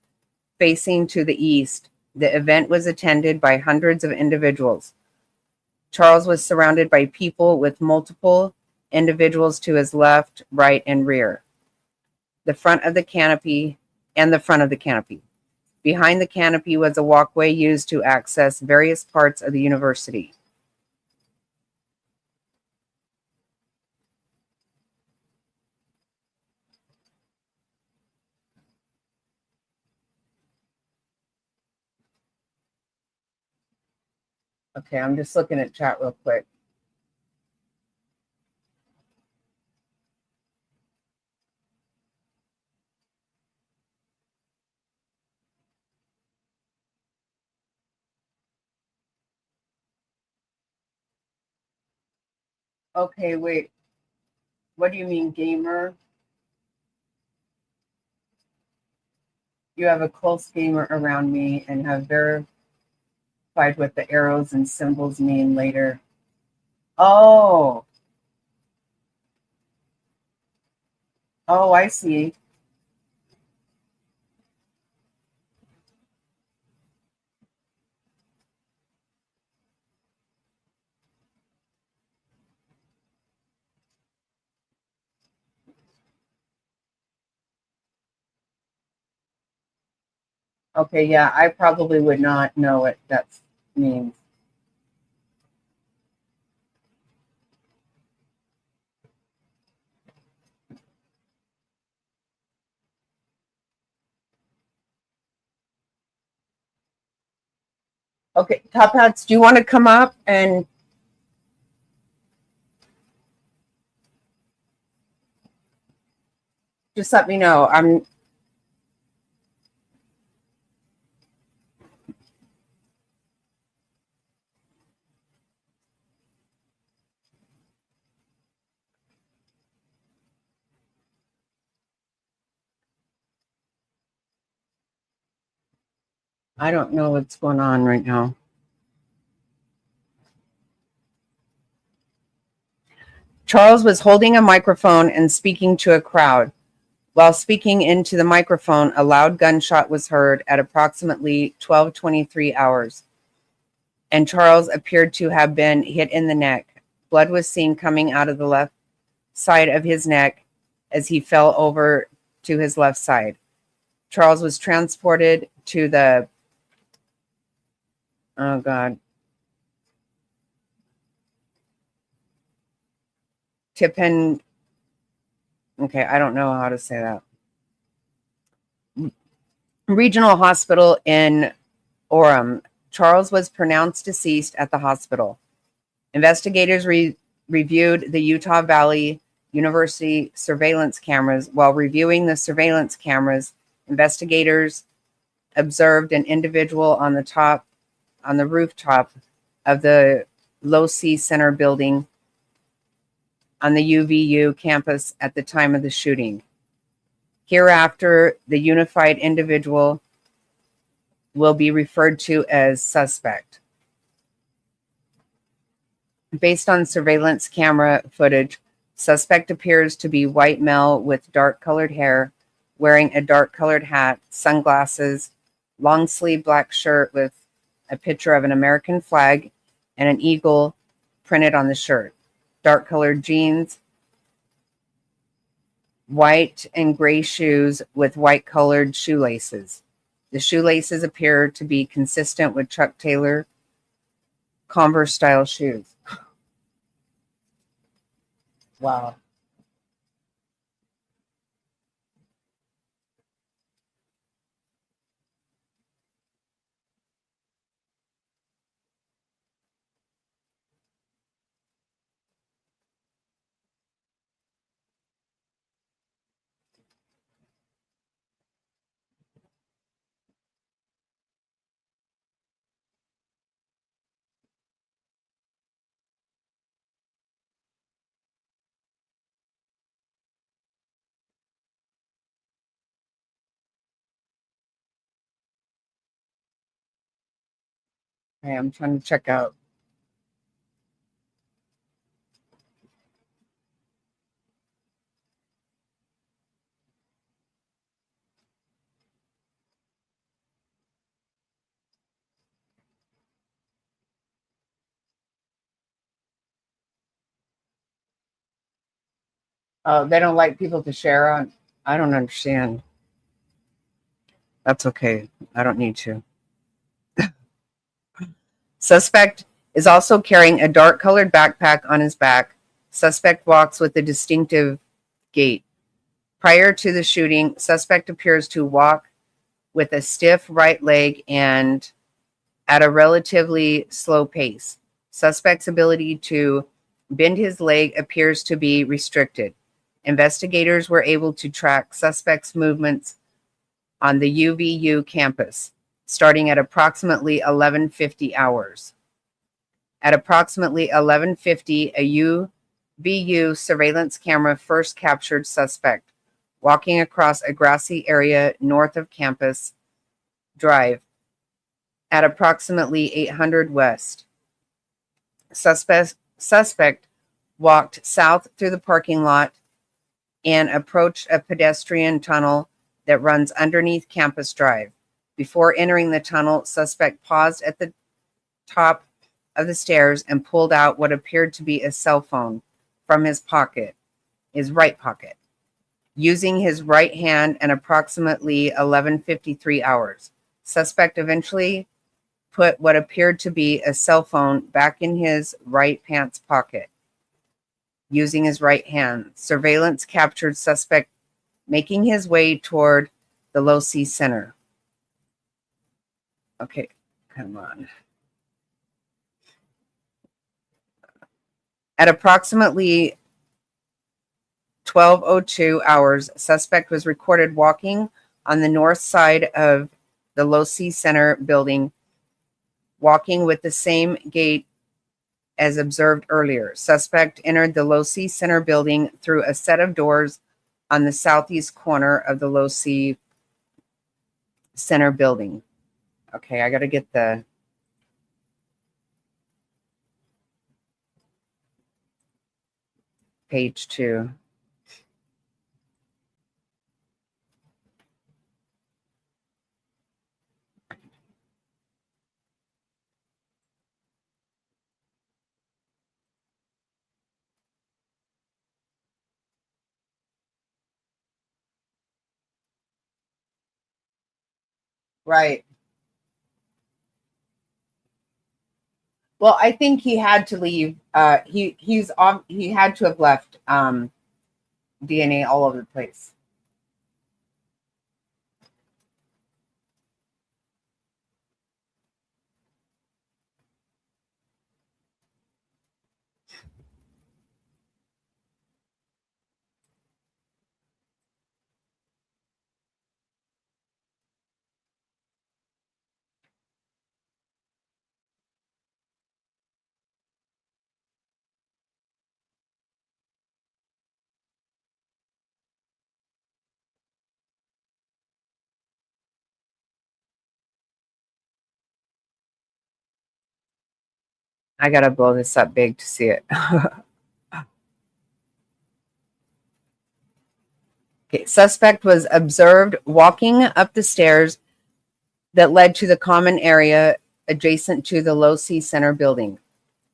facing to the east. The event was attended by hundreds of individuals. Charles was surrounded by people with multiple individuals to his left, right, and rear. The front of the canopy and the front of the canopy. Behind the canopy was a walkway used to access various parts of the university. Okay, I'm just looking at chat real quick. Okay, wait. What do you mean, gamer? You have a close gamer around me and have verified what the arrows and symbols mean later. Oh, oh, I see. Okay, yeah, I probably would not know what that means. Okay, Top Hats, do you want to come up and just let me know? I don't know what's going on right now. Charles was holding a microphone and speaking to a crowd. While speaking into the microphone, a loud gunshot was heard at approximately 12:23 hours, and Charles appeared to have been hit in the neck. Blood was seen coming out of the left side of his neck as he fell over to his left side. Charles was transported to the oh god Tippin. Okay, I don't know how to say that. Regional Hospital in Orem. Charles was pronounced deceased at the hospital. Investigators reviewed the Utah Valley University surveillance cameras. While reviewing the surveillance cameras, investigators observed an individual on the rooftop of the Losi Center building on the UVU campus at the time of the shooting. Hereafter, the unified individual will be referred to as suspect. Based on surveillance camera footage, suspect appears to be white male with dark-colored hair, wearing a dark-colored hat, sunglasses, long-sleeve black shirt with a picture of an American flag and an eagle printed on the shirt, dark-colored jeans, white and gray shoes with white-colored shoelaces. The shoelaces appear to be consistent with Chuck Taylor Converse-style shoes. Wow. Okay, I'm trying to check out. They don't like people to share on. I don't understand. That's okay. I don't need to. Suspect is also carrying a dark colored backpack on his back. Suspect walks with a distinctive gait. Prior to the shooting, suspect appears to walk with a stiff right leg and at a relatively slow pace. Suspect's ability to bend his leg appears to be restricted. Investigators were able to track suspect's movements on the UVU campus, starting at approximately 11:50 hours. At approximately 11:50, a UVU surveillance camera first captured suspect walking across a grassy area north of campus drive at approximately 800 west. Suspect walked south through the parking lot and approached a pedestrian tunnel that runs underneath Campus Drive. Before entering the tunnel, suspect paused at the top of the stairs and pulled out what appeared to be a cell phone from his pocket, his right pocket, using his right hand and approximately 11:53 hours. Suspect eventually put what appeared to be a cell phone back in his right pants pocket using his right hand. Surveillance captured suspect making his way toward the Low C Center. Okay, come on. At approximately 12:02 hours, suspect was recorded walking on the north side of the Low C Center building, walking with the same gait as observed earlier. Suspect entered the Low C Center building through a set of doors on the southeast corner of the Low C Center building. Okay, I got to get the page 2. Right. Well, I think he had to leave. He had to have left DNA all over the place. I gotta blow this up big to see it. Okay, suspect was observed walking up the stairs that led to the common area adjacent to the Low C Center building.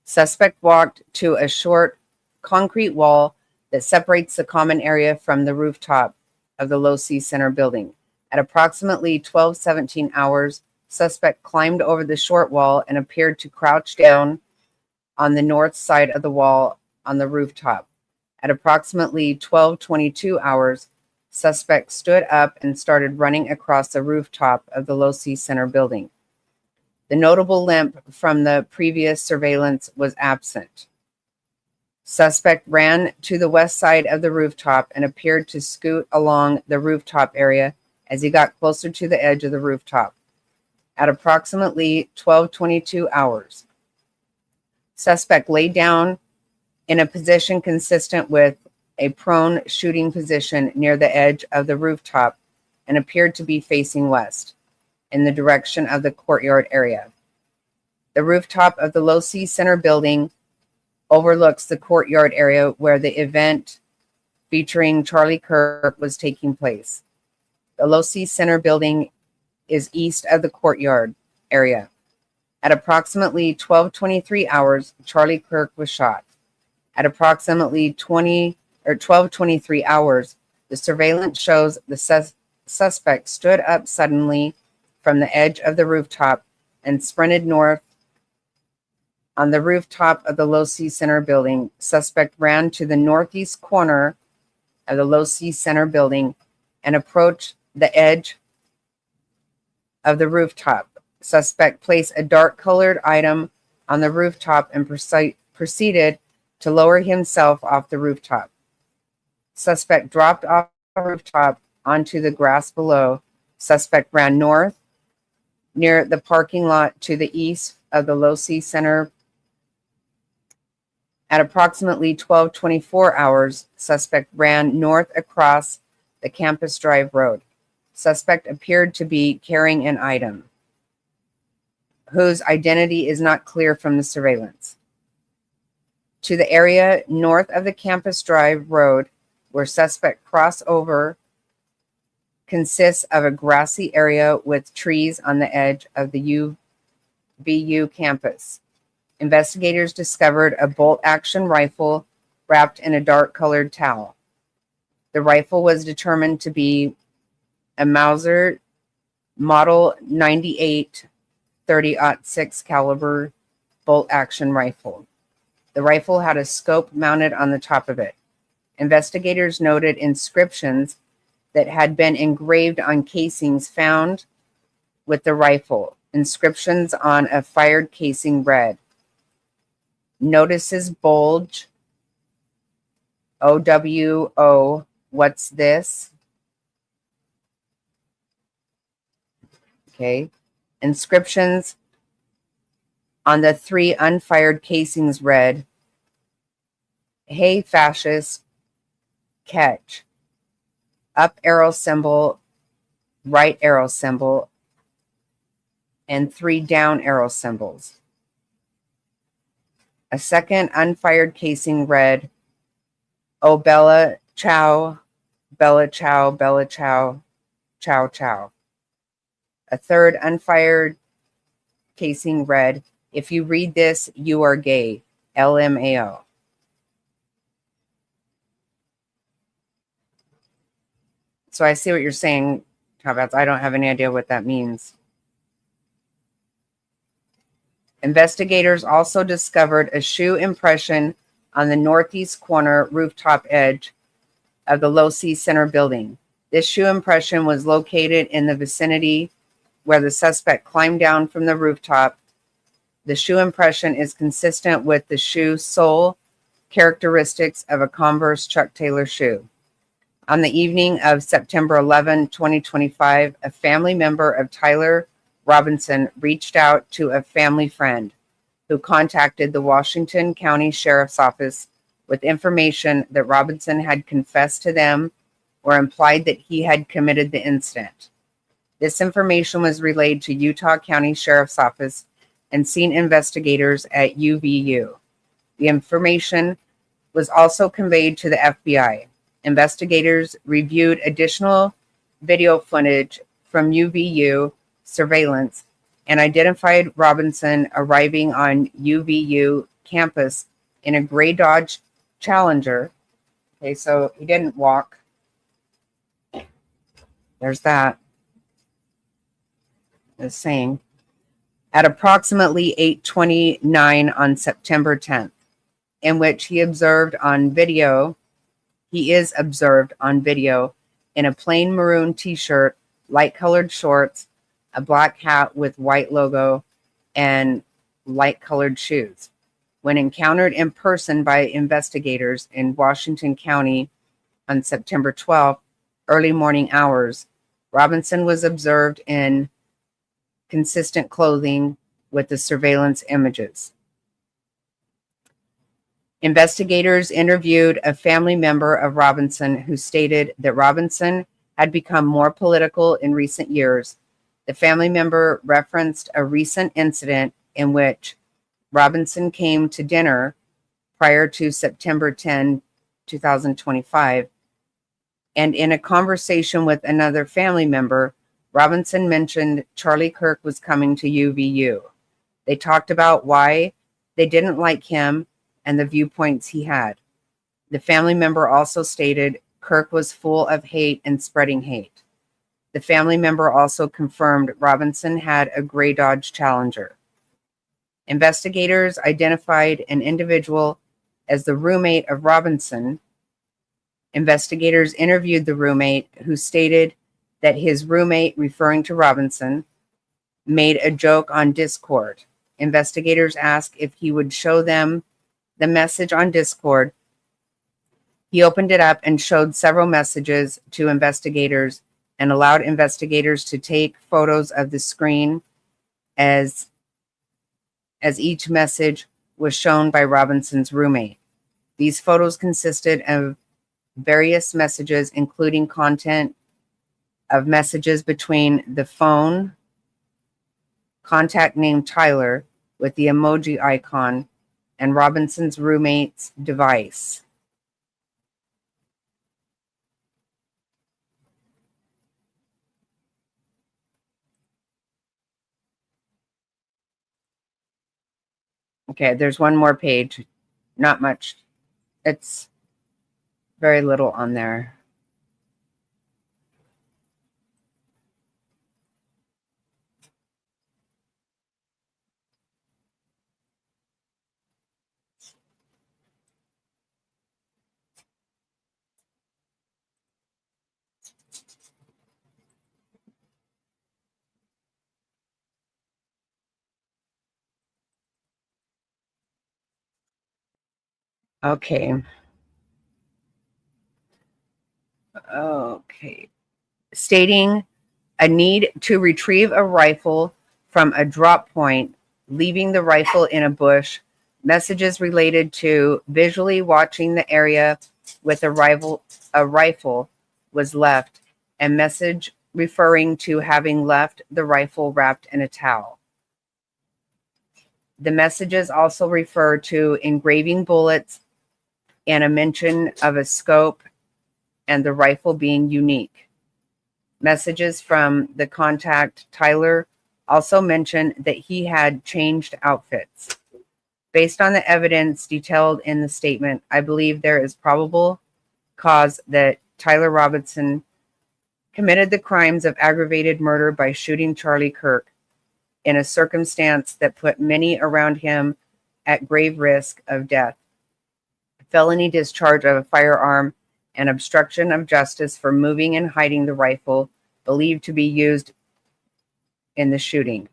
Suspect walked to a short concrete wall that separates the common area from the rooftop of the Low C Center building. At approximately 12:17 hours, suspect climbed over the short wall and appeared to crouch down on the north side of the wall on the rooftop. At approximately 12:22 hours, suspect stood up and started running across the rooftop of the Low C Center building. The notable limp from the previous surveillance was absent. Suspect ran to the west side of the rooftop and appeared to scoot along the rooftop area as he got closer to the edge of the rooftop. At approximately 12:22 hours, suspect lay down in a position consistent with a prone shooting position near the edge of the rooftop and appeared to be facing west in the direction of the courtyard area. The rooftop of the Low C Center building overlooks the courtyard area where the event featuring Charlie Kirk was taking place. The Low C Center building is east of the courtyard area. At approximately 12:23 hours, Charlie Kirk was shot. At approximately or 12:23 hours, the surveillance shows the suspect stood up suddenly from the edge of the rooftop and sprinted north. On the rooftop of the Low-C Center building, suspect ran to the northeast corner of the Low-C Center building and approached the edge of the rooftop. Suspect placed a dark-colored item on the rooftop and proceeded to lower himself off the rooftop. Suspect dropped off the rooftop onto the grass below. Suspect ran north near the parking lot to the east of the Low-C Center. At approximately 12:24 hours, suspect ran north across the Campus Drive Road. Suspect appeared to be carrying an item whose identity is not clear from the surveillance. To the area north of the Campus Drive Road where suspect crossed over consists of a grassy area with trees on the edge of the UVU campus. Investigators discovered a bolt-action rifle wrapped in a dark-colored towel. The rifle was determined to be a Mauser Model 98 .30-06 caliber bolt-action rifle. The rifle had a scope mounted on the top of it. Investigators noted inscriptions that had been engraved on casings found with the rifle. Inscriptions on a fired casing read, "Notices bulge, OWO, what's this?" Okay. Inscriptions on the 3 unfired casings read, "Hey, fascist, catch." Up arrow symbol, right arrow symbol, and 3 down arrow symbols. A second unfired casing read, "Oh, Bella, chow, Bella, chow, Bella, chow, chow, chow." A third unfired casing read, "If you read this, you are gay, LMAO." So I see what you're saying, Tabats. I don't have any idea what that means. Investigators also discovered a shoe impression on the northeast corner rooftop edge of the Low-C Center building. This shoe impression was located in the vicinity where the suspect climbed down from the rooftop. The shoe impression is consistent with the shoe sole characteristics of a Converse Chuck Taylor shoe. On the evening of September 11, 2025, a family member of Tyler Robinson reached out to a family friend who contacted the Washington County Sheriff's Office with information that Robinson had confessed to them or implied that he had committed the incident. This information was relayed to Utah County Sheriff's Office and scene investigators at UVU. The information was also conveyed to the FBI. Investigators reviewed additional video footage from UVU surveillance and identified Robinson arriving on UVU campus in a gray Dodge Challenger. Okay, so he didn't walk. There's that. The same. At approximately 8:29 on September 10th, in which he is observed on video in a plain maroon t-shirt, light-colored shorts, a black hat with white logo, and light-colored shoes. When encountered in person by investigators in Washington County on September 12th, early morning hours, Robinson was observed in consistent clothing with the surveillance images. Investigators interviewed a family member of Robinson who stated that Robinson had become more political in recent years. The family member referenced a recent incident in which Robinson came to dinner prior to September 10, 2025, and in a conversation with another family member, Robinson mentioned Charlie Kirk was coming to UVU. They talked about why they didn't like him and the viewpoints he had. The family member also stated Kirk was full of hate and spreading hate. The family member also confirmed Robinson had a gray Dodge Challenger. Investigators identified an individual as the roommate of Robinson. Investigators interviewed the roommate, who stated that his roommate, referring to Robinson, made a joke on Discord. Investigators asked if he would show them the message on Discord. He opened it up and showed several messages to investigators and allowed investigators to take photos of the screen as each message was shown by Robinson's roommate. These photos consisted of various messages, including content of messages between the phone contact named Tyler with the emoji icon and Robinson's roommate's device. Okay, there's one more page. Not much. It's very little on there. Okay. Okay. Stating a need to retrieve a rifle from a drop point, leaving the rifle in a bush, messages related to visually watching the area with a rifle was left, and message referring to having left the rifle wrapped in a towel. The messages also refer to engraving bullets and a mention of a scope and the rifle being unique. Messages from the contact, Tyler, also mentioned that he had changed outfits. Based on the evidence detailed in the statement, I believe there is probable cause that Tyler Robinson committed the crimes of aggravated murder by shooting Charlie Kirk in a circumstance that put many around him at grave risk of death. Felony discharge of a firearm and obstruction of justice for moving and hiding the rifle believed to be used in the shooting.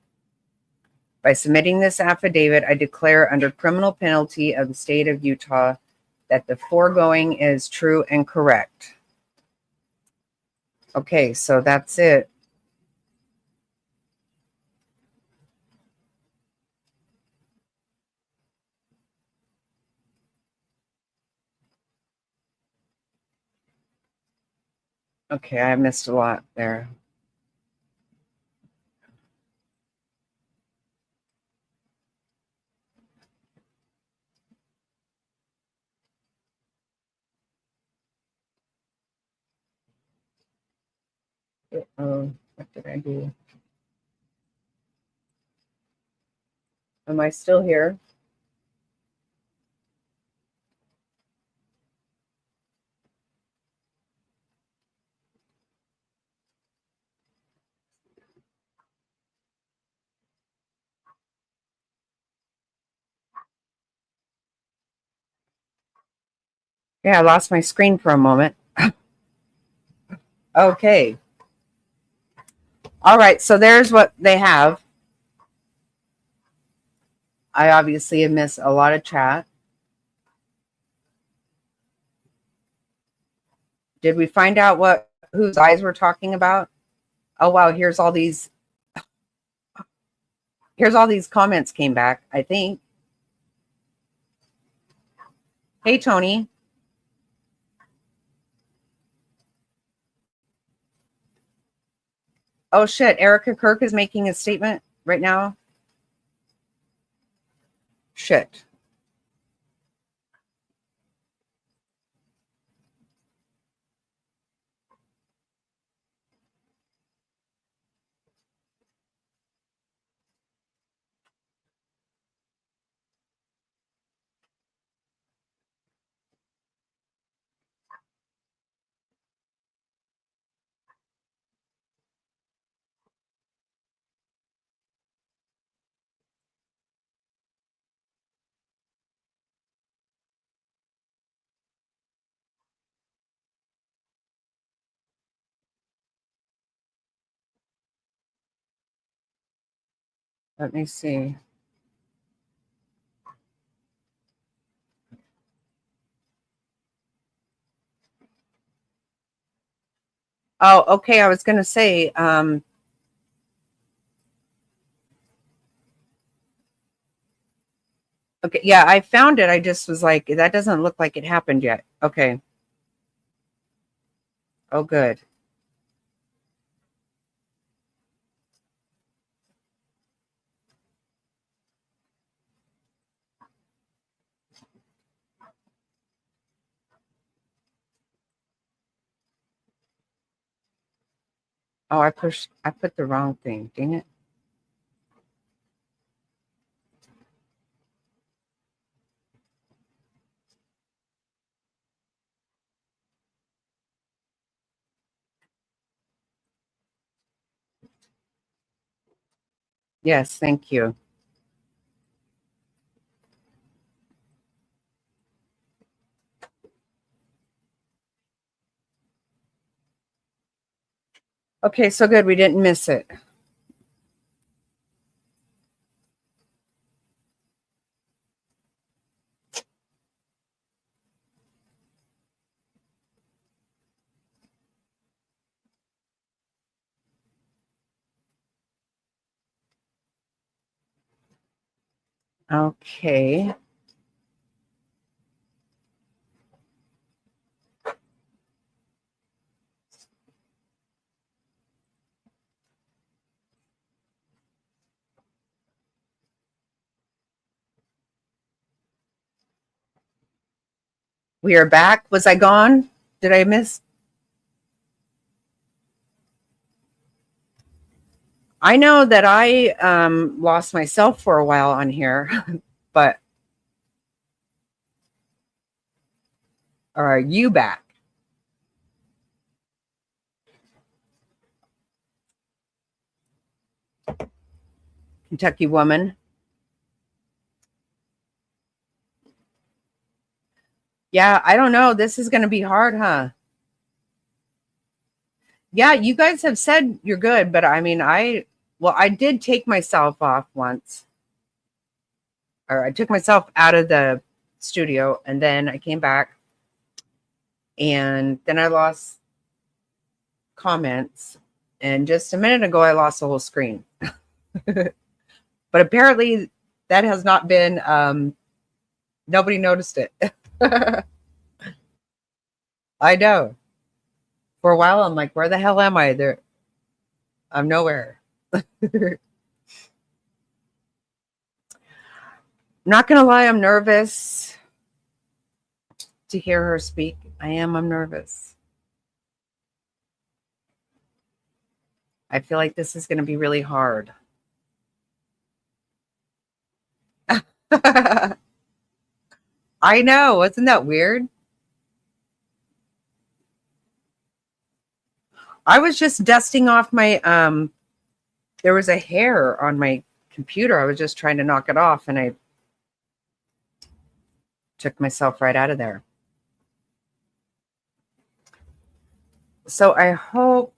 By submitting this affidavit, I declare under criminal penalty of the state of Utah that the foregoing is true and correct. Okay, so that's it. Okay, I missed a lot there. Oh, what did I do? Am I still here? Yeah, I lost my screen for a moment. Okay. All right, so there's what they have. I obviously have missed a lot of chat. Did we find out whose eyes we're talking about? Oh wow, here's all these comments came back, I think. Hey Tony. Oh shit, Erika Kirk is making a statement right now. Shit. Let me see. Oh, okay. I was going to say, okay. Yeah, I found it. I just was like, that doesn't look like it happened yet. Okay. Oh, good. Oh, I put the wrong thing. Dang it. Yes, thank you. Okay, so good. We didn't miss it. Okay. We are back. Was I gone? Did I miss? I know that I lost myself for a while on here, but are you back? Kentucky woman. Yeah, I don't know. This is going to be hard, huh? Yeah, you guys have said you're good, but I mean, I did take myself off once, or I took myself out of the studio and then I came back and then I lost comments. And just a minute ago, I lost the whole screen. But apparently, that has not been, nobody noticed it. I know. For a while, I'm like, where the hell am I? There, I'm nowhere. Not gonna lie, I'm nervous to hear her speak. I'm nervous. I feel like this is gonna be really hard. I know, isn't that weird? I was just dusting off my there was a hair on my computer. I was just trying to knock it off and I took myself right out of there. So I hope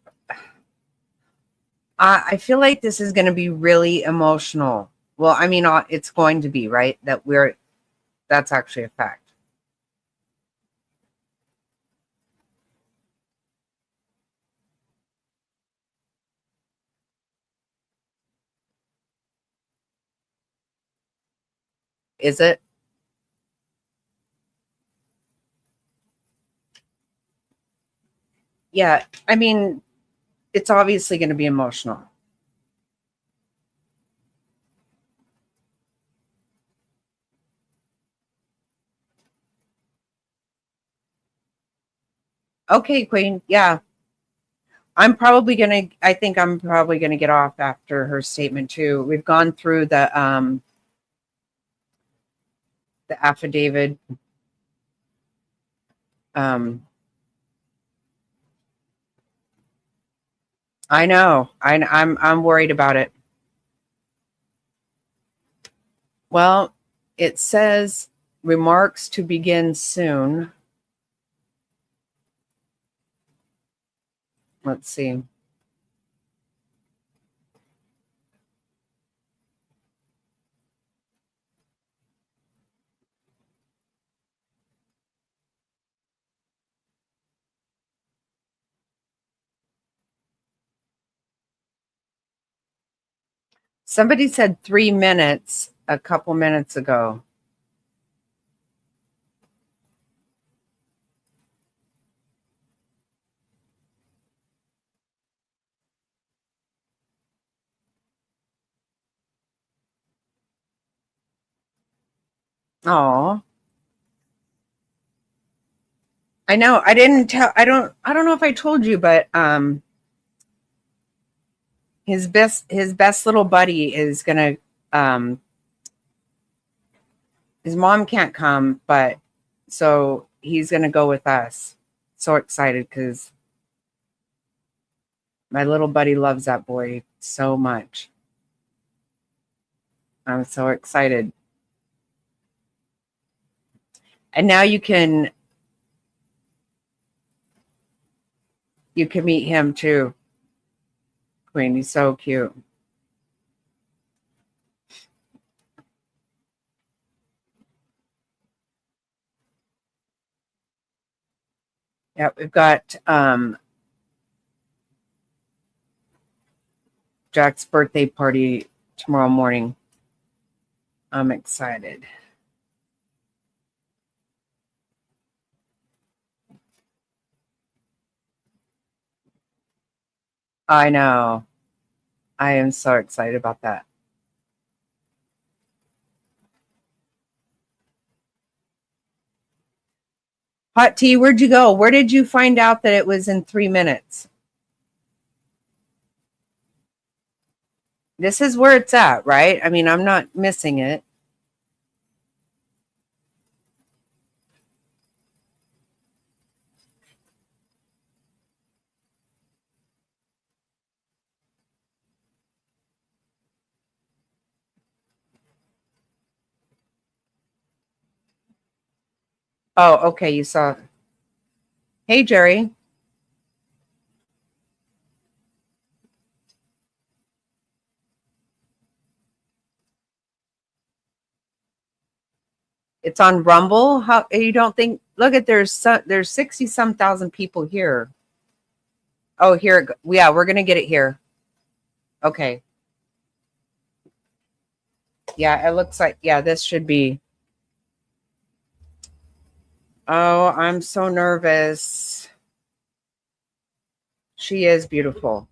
I feel like this is going to be really emotional. Well, I mean, it's going to be, right? That's actually a fact. Is it? Yeah. I mean, it's obviously going to be emotional. Okay, Queen. Yeah. I think I'm probably gonna get off after her statement too. We've gone through the affidavit. Um I know. I'm worried about it. Well, it says remarks to begin soon. Let's see. Somebody said 3 minutes a couple minutes ago. Oh, I know. I didn't tell. I don't know if I told you, but his best little buddy is gonna. His mom can't come, but so he's gonna go with us. So excited because my little buddy loves that boy so much. I'm so excited. And now you can meet him too, Queen. He's so cute. Yeah, we've got Jack's birthday party tomorrow morning. I'm excited. I know. I am so excited about that. Hot tea, where'd you go? Where did you find out that it was in 3 minutes? This is where it's at, right? I mean, I'm not missing it. Oh, okay. You saw. Hey, Jerry. It's on Rumble. How you don't think? Look at there's 60 some thousand people here. Oh, here. Yeah, we're gonna get it here. Okay. Yeah, it looks like this should be. Oh, I'm so nervous. She is beautiful.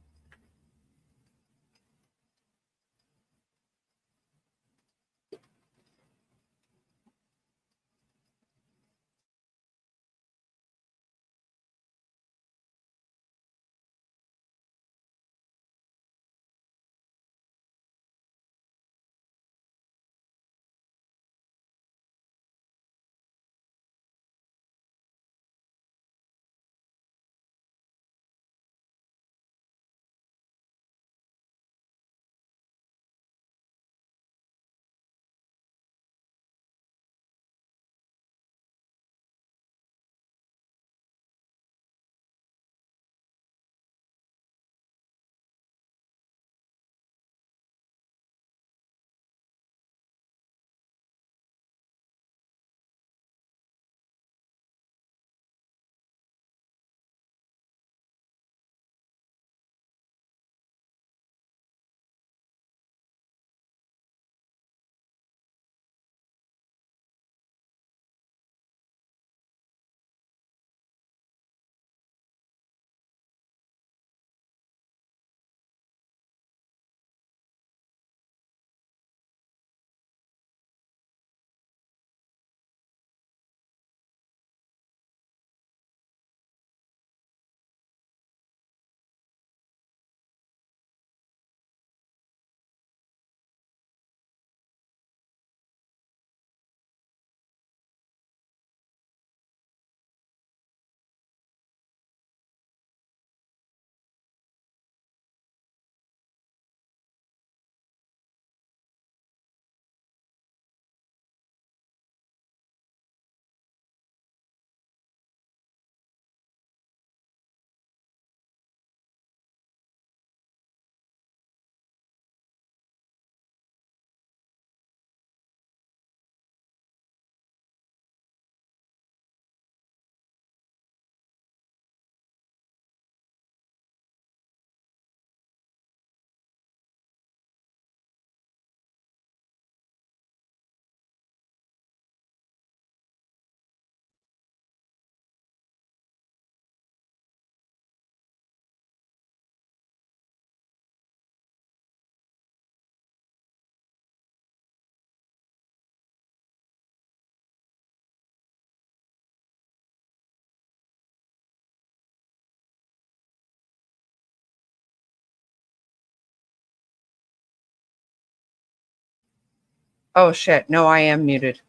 Oh shit. No, I am muted.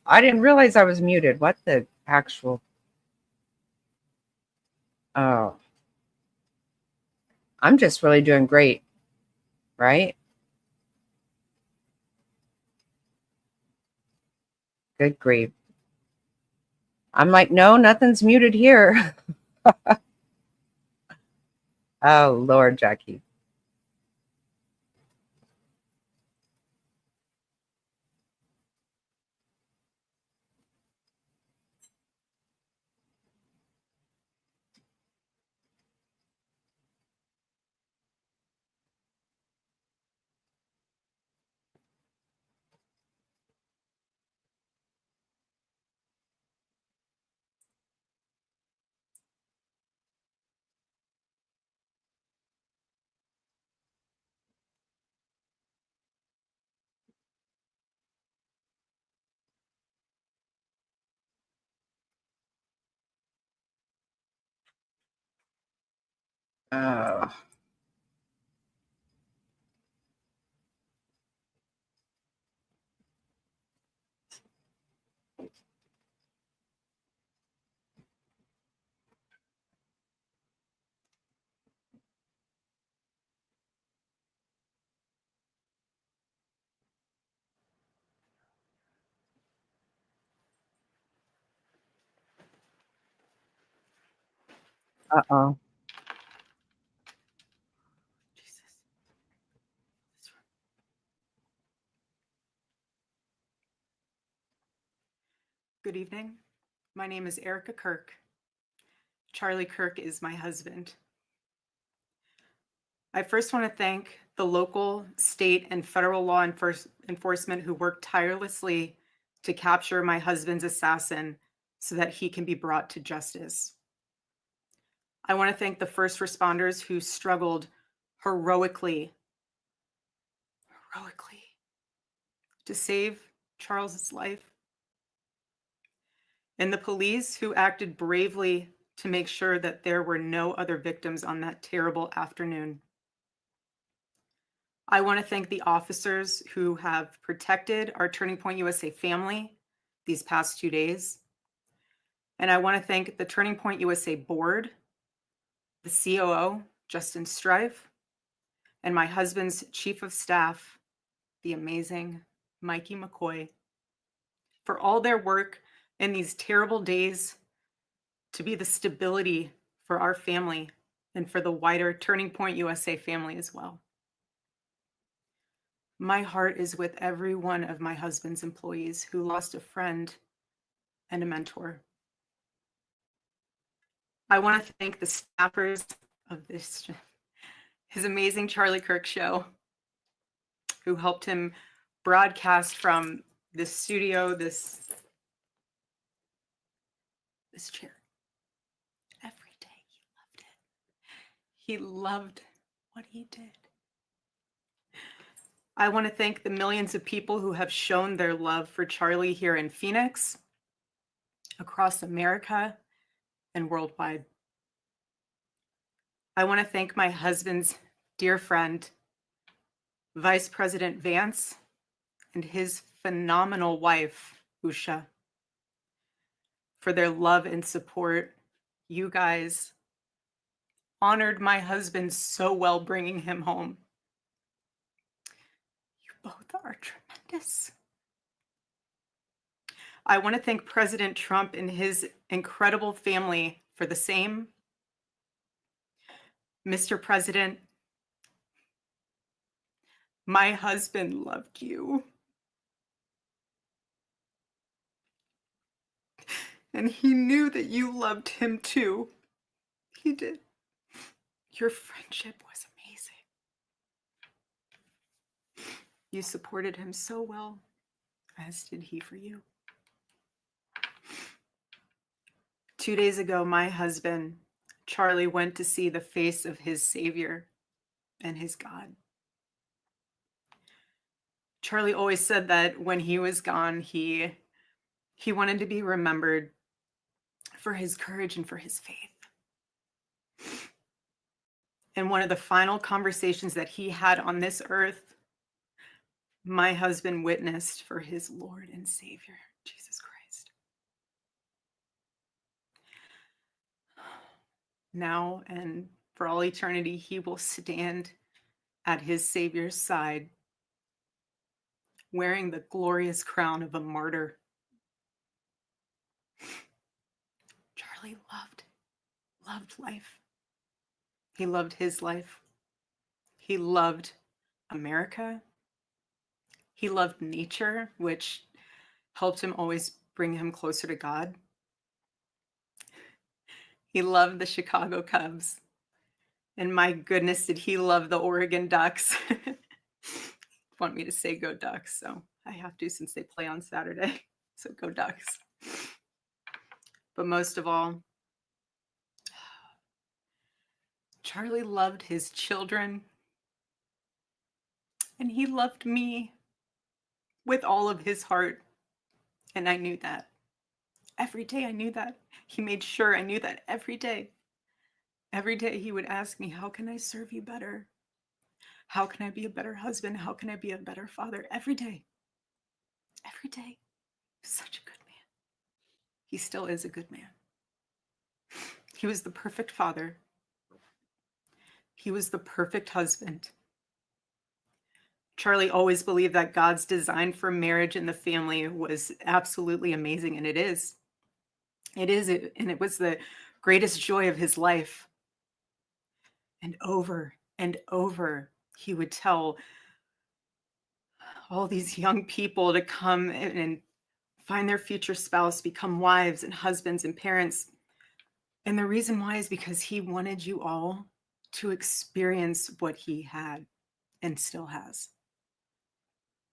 I didn't realize I was muted. What the actual? Oh, I'm just really doing great, right? Good grief. I'm like, no, nothing's muted here. Oh, Lord, Jackie. Oh, uh-oh. Good evening. My name is Erika Kirk. Charlie Kirk is my husband. I first want to thank the local, state, and federal law enforcement who worked tirelessly to capture my husband's assassin so that he can be brought to justice. I want to thank the first responders who struggled heroically to save Charles's life, and the police who acted bravely to make sure that there were no other victims on that terrible afternoon. I want to thank the officers who have protected our Turning Point USA family these past 2 days. And I want to thank the Turning Point USA board, the COO, Justin Strife, and my husband's chief of staff, the amazing Mikey McCoy, for all their work in these terrible days to be the stability for our family and for the wider Turning Point USA family as well. My heart is with every one of my husband's employees who lost a friend and a mentor. I want to thank the staffers of his amazing Charlie Kirk show, who helped him broadcast from this studio, this chair. Every day he loved it. He loved what he did. I want to thank the millions of people who have shown their love for Charlie here in Phoenix, across America, and worldwide. I want to thank my husband's dear friend, Vice President Vance, and his phenomenal wife, Usha, for their love and support. You guys honored my husband so well, bringing him home. You both are tremendous. I want to thank President Trump and his incredible family for the same. Mr. President, my husband loved you. And he knew that you loved him too. He did. Your friendship was amazing. You supported him so well, as did he for you. 2 days ago, my husband, Charlie, went to see the face of his Savior and his God. Charlie always said that when he was gone, he wanted to be remembered for his courage and for his faith. And one of the final conversations that he had on this earth my husband witnessed for his Lord and Savior, Jesus Christ. Now and for all eternity, he will stand at his Savior's side, wearing the glorious crown of a martyr. Charlie loved life. He loved his life. He loved America. He loved nature, which helped him always bring him closer to God. He loved the Chicago Cubs. And my goodness, did he love the Oregon Ducks. Want me to say go Ducks, so I have to since they play on Saturday. So go Ducks. But most of all, Charlie loved his children. And he loved me with all of his heart. And I knew that. Every day I knew that. He made sure I knew that every day. Every day he would ask me, how can I serve you better? How can I be a better husband? How can I be a better father? Every day. Every day. Such a good man. He still is a good man. He was the perfect father. He was the perfect husband. Charlie always believed that God's design for marriage and the family was absolutely amazing, and it is. It is, and it was the greatest joy of his life. And over, he would tell all these young people to come and find their future spouse, become wives and husbands and parents. And the reason why is because he wanted you all to experience what he had and still has.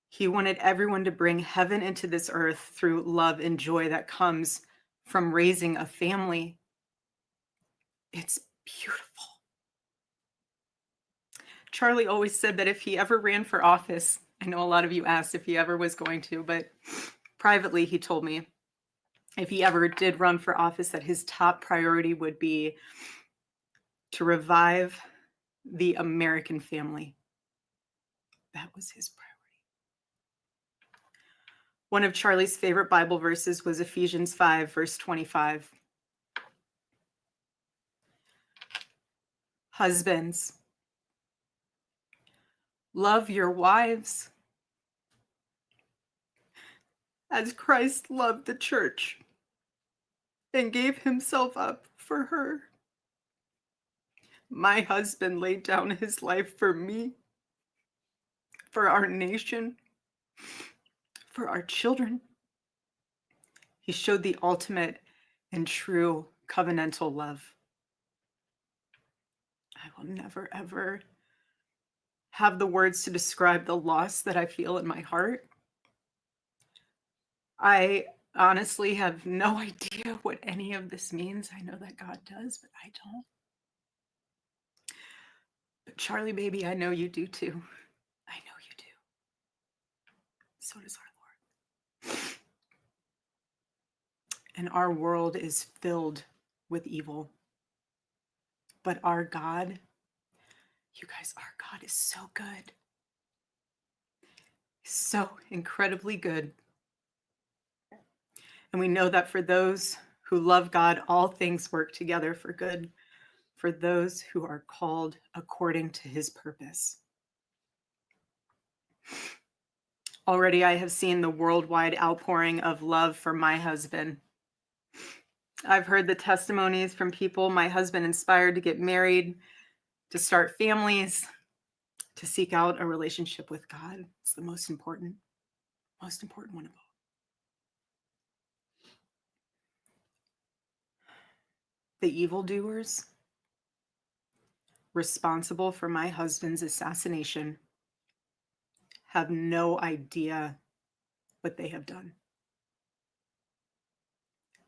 He wanted everyone to bring heaven into this earth through love and joy that comes from raising a family. It's beautiful. Charlie always said that if he ever ran for office, I know a lot of you asked if he ever was going to, but privately he told me if he ever did run for office that his top priority would be to revive the American family. That was his priority. One of Charlie's favorite Bible verses was Ephesians 5, verse 25. Husbands, love your wives as Christ loved the church and gave himself up for her. My husband laid down his life for me, for our nation, for our children. He showed the ultimate and true covenantal love. I will never, ever have the words to describe the loss that I feel in my heart. I honestly have no idea what any of this means. I know that God does, but I don't. But Charlie, baby, I know you do too. I know you do. So does our Lord. And our world is filled with evil. But our God, you guys, our God is so good. He's so incredibly good. And we know that for those who love God, all things work together for good, for those who are called according to his purpose. Already I have seen the worldwide outpouring of love for my husband. I've heard the testimonies from people my husband inspired to get married, to start families, to seek out a relationship with God. It's the most important one of all. The evildoers responsible for my husband's assassination have no idea what they have done.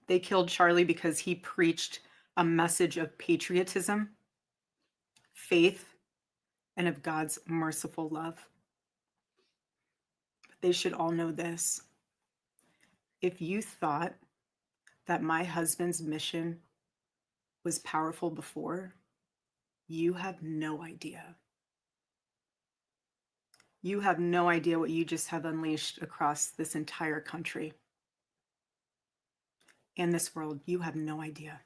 They killed Charlie because he preached a message of patriotism, faith, and of God's merciful love. But they should all know this. If you thought that my husband's mission was powerful before, you have no idea. You have no idea what you just have unleashed across this entire country and this world. You have no idea.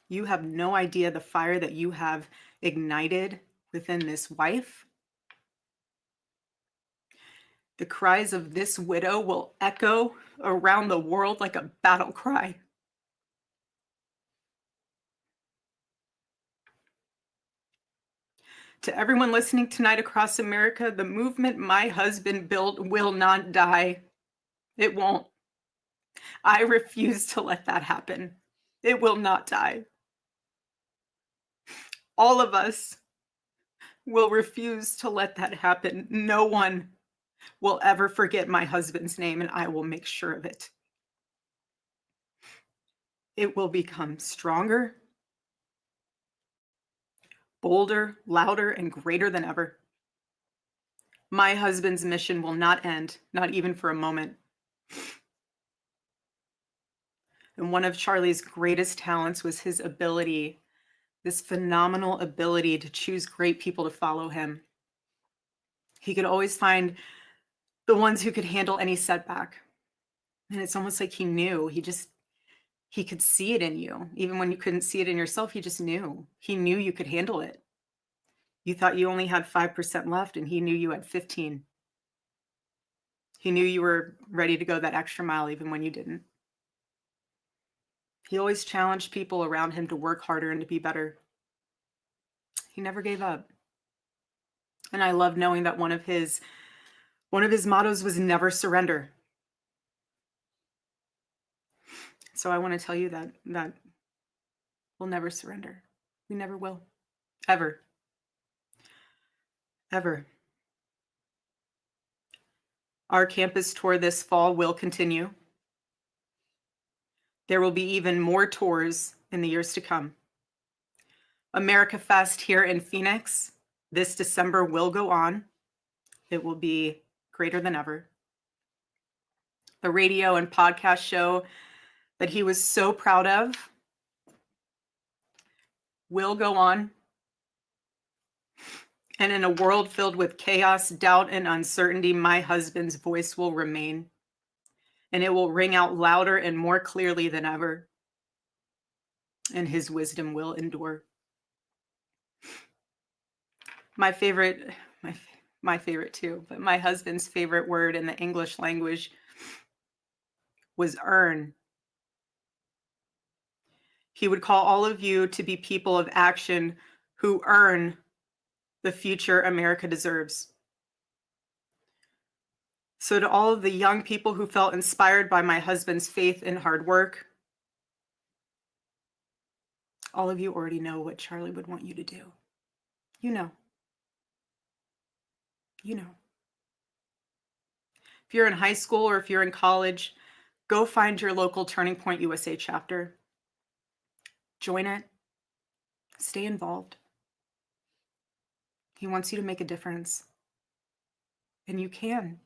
You have no idea the fire that you have ignited within this wife. The cries of this widow will echo around the world like a battle cry. To everyone listening tonight across America, the movement my husband built will not die. It won't. I refuse to let that happen. It will not die. All of us will refuse to let that happen. No one will ever forget my husband's name, and I will make sure of it. It will become stronger, bolder, louder, and greater than ever. My husband's mission will not end, not even for a moment. And one of Charlie's greatest talents was his ability, this phenomenal ability to choose great people to follow him. He could always find the ones who could handle any setback. And it's almost like he knew. He could see it in you. Even when you couldn't see it in yourself, he just knew. He knew you could handle it. You thought you only had 5% left, and he knew you had 15. He knew you were ready to go that extra mile even when you didn't. He always challenged people around him to work harder and to be better. He never gave up. And I love knowing that one of his mottos was never surrender. So I want to tell you that we'll never surrender. We never will. Ever. Ever. Our campus tour this fall will continue. There will be even more tours in the years to come. America Fest here in Phoenix this December will go on. It will be greater than ever. The radio and podcast show that he was so proud of will go on. And in a world filled with chaos, doubt, and uncertainty, my husband's voice will remain. And it will ring out louder and more clearly than ever. And his wisdom will endure. My favorite too, but my husband's favorite word in the English language was earn. He would call all of you to be people of action who earn the future America deserves. So to all of the young people who felt inspired by my husband's faith and hard work, all of you already know what Charlie would want you to do. You know. You know. If you're in high school or if you're in college, go find your local Turning Point USA chapter. Join it. Stay involved. He wants you to make a difference. And you can.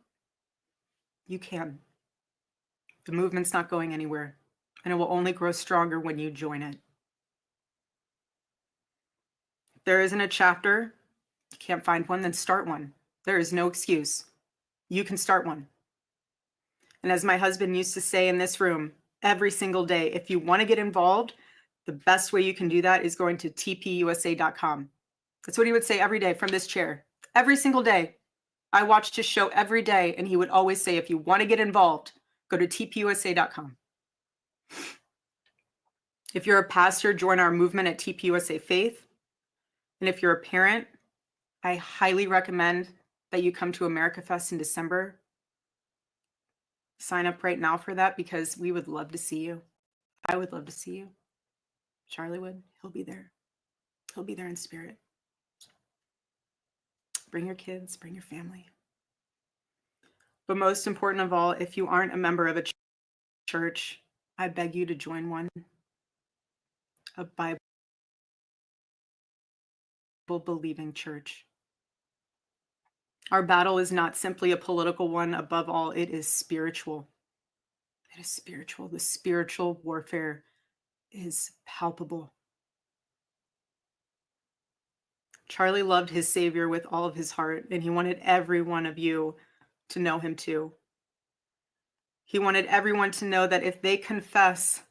You can. The movement's not going anywhere, and it will only grow stronger when you join it. If there isn't a chapter, you can't find one, then start one. There is no excuse. You can start one. And as my husband used to say in this room, every single day, if you want to get involved, the best way you can do that is going to tpusa.com. That's what he would say every day from this chair. Every single day. I watched his show every day, and he would always say, if you want to get involved, go to tpusa.com. If you're a pastor, join our movement at TPUSA Faith. And if you're a parent, I highly recommend that you come to America Fest in December. Sign up right now for that because we would love to see you. I would love to see you. Charlie would. He'll be there. He'll be there in spirit. Bring your kids, bring your family. But most important of all, if you aren't a member of a church, I beg you to join one. A Bible-believing church. Our battle is not simply a political one. Above all, it is spiritual. It is spiritual. The spiritual warfare is palpable. Charlie loved his Savior with all of his heart, and he wanted every one of you to know him too. He wanted everyone to know that if they confess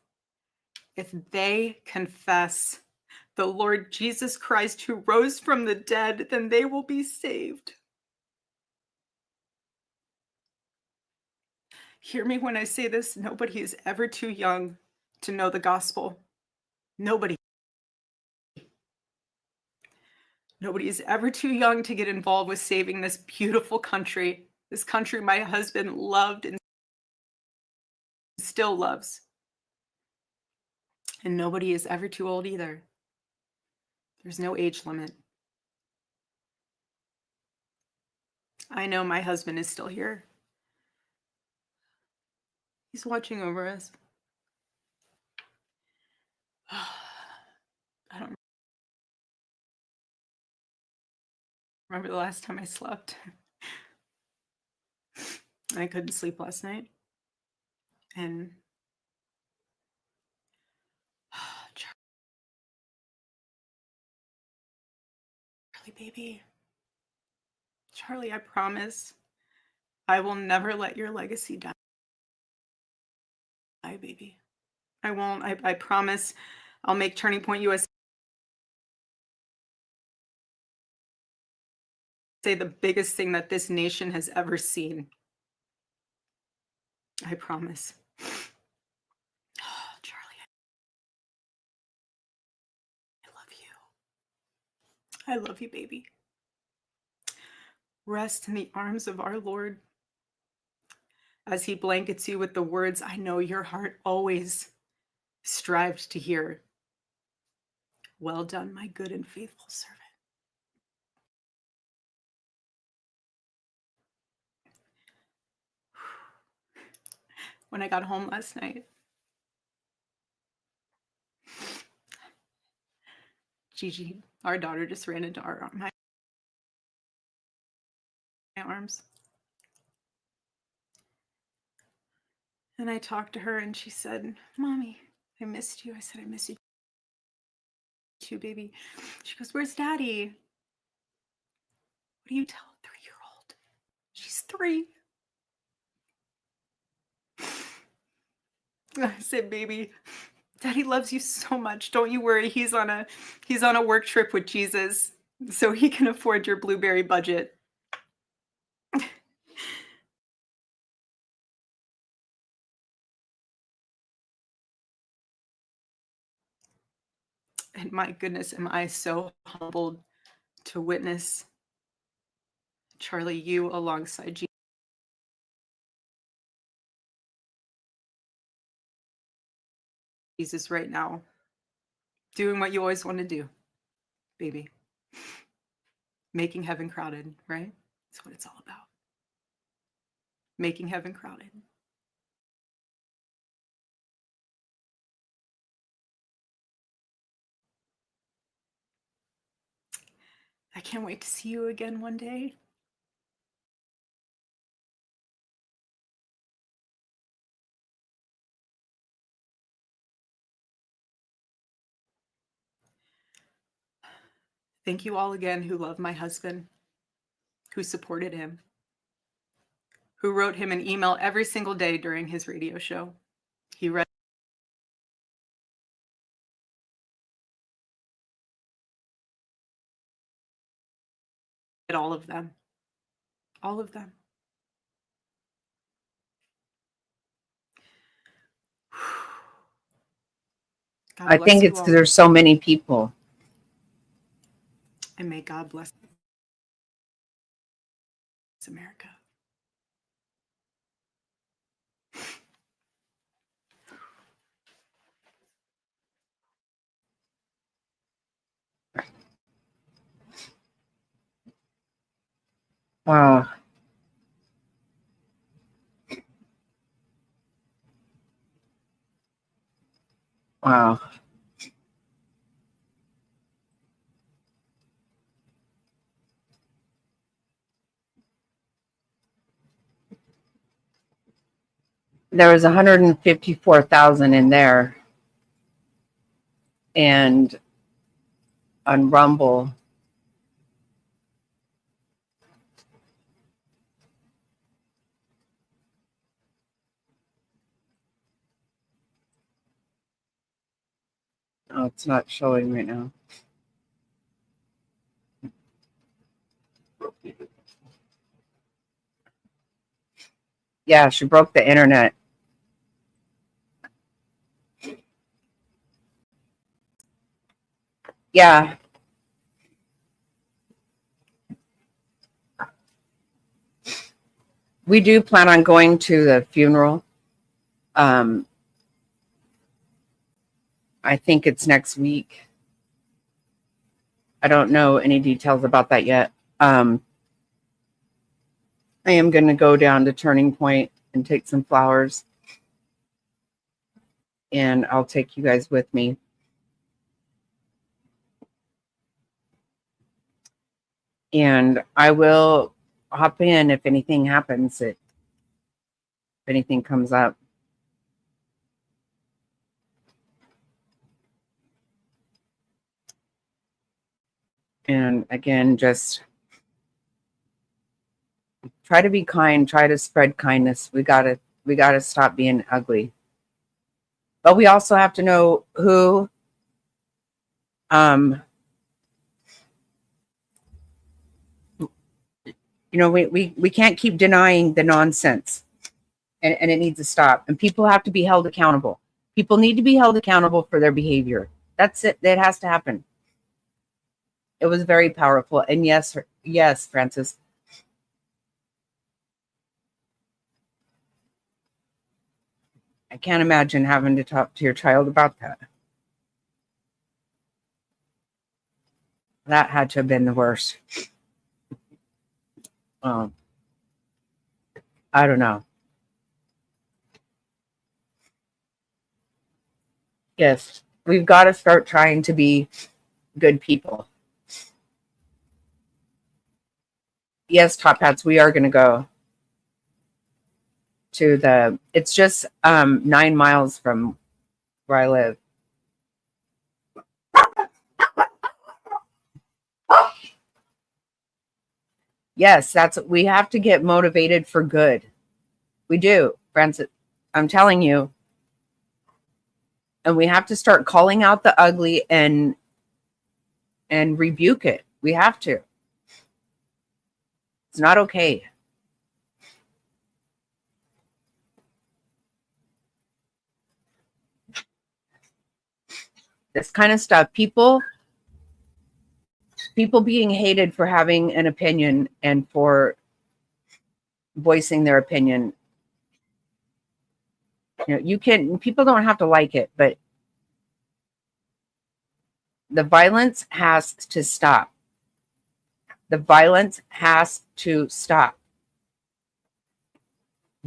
the Lord Jesus Christ who rose from the dead, then they will be saved. Hear me when I say this, nobody is ever too young to know the gospel. Nobody. Nobody is ever too young to get involved with saving this beautiful country, this country my husband loved and still loves. And nobody is ever too old either. There's no age limit. I know my husband is still here. He's watching over us. I don't remember the last time I slept. I couldn't sleep last night. And Charlie, baby. Charlie, I promise I will never let your legacy die, baby. I won't. I promise I'll make Turning Point USA the biggest thing that this nation has ever seen. I promise. Oh, Charlie, I love you. I love you, baby. Rest in the arms of our Lord as he blankets you with the words I know your heart always strived to hear. Well done, my good and faithful servant. When I got home last night, Gigi, our daughter, just ran into my arms. And I talked to her and she said, Mommy, I missed you. I said, I miss you too, baby. She goes, where's Daddy? What do you tell a 3-year-old? She's 3. I said, baby, Daddy loves you so much. Don't you worry. He's on a work trip with Jesus, so he can afford your blueberry budget. And my goodness, am I so humbled to witness, Charlie, you alongside Jesus right now, doing what you always want to do, baby. Making heaven crowded, right? That's what it's all about. Making heaven crowded. I can't wait to see you again one day. Thank you all again who love my husband, who supported him, who wrote him an email every single day during his radio show. He read all of them. All of them. I think it's because there's so many people. And may God bless America. Wow. Wow. There was 154,000 in there. And on Rumble, Oh, it's not showing right now. Yeah, she broke the internet. Yeah. We do plan on going to the funeral. I think it's next week. I don't know any details about that yet. I am going to go down to Turning Point and take some flowers. And I'll take you guys with me. And I will hop in if anything happens, if anything comes up. And again, just try to be kind, try to spread kindness. We gotta stop being ugly. But we also have to know who we can't keep denying the nonsense. And it needs to stop. And people have to be held accountable. People need to be held accountable for their behavior. That's it. That has to happen. It was very powerful. And yes, Francis. I can't imagine having to talk to your child about that. That had to have been the worst. I don't know. Yes, we've got to start trying to be good people. Yes, Top Hats, we are going to go to it's just 9 miles from where I live. Yes, we have to get motivated for good. We do, Francis. I'm telling you. And we have to start calling out the ugly and rebuke it. We have to. It's not okay. This kind of stuff, people being hated for having an opinion and for voicing their opinion. People don't have to like it, but the violence has to stop. The violence has to stop.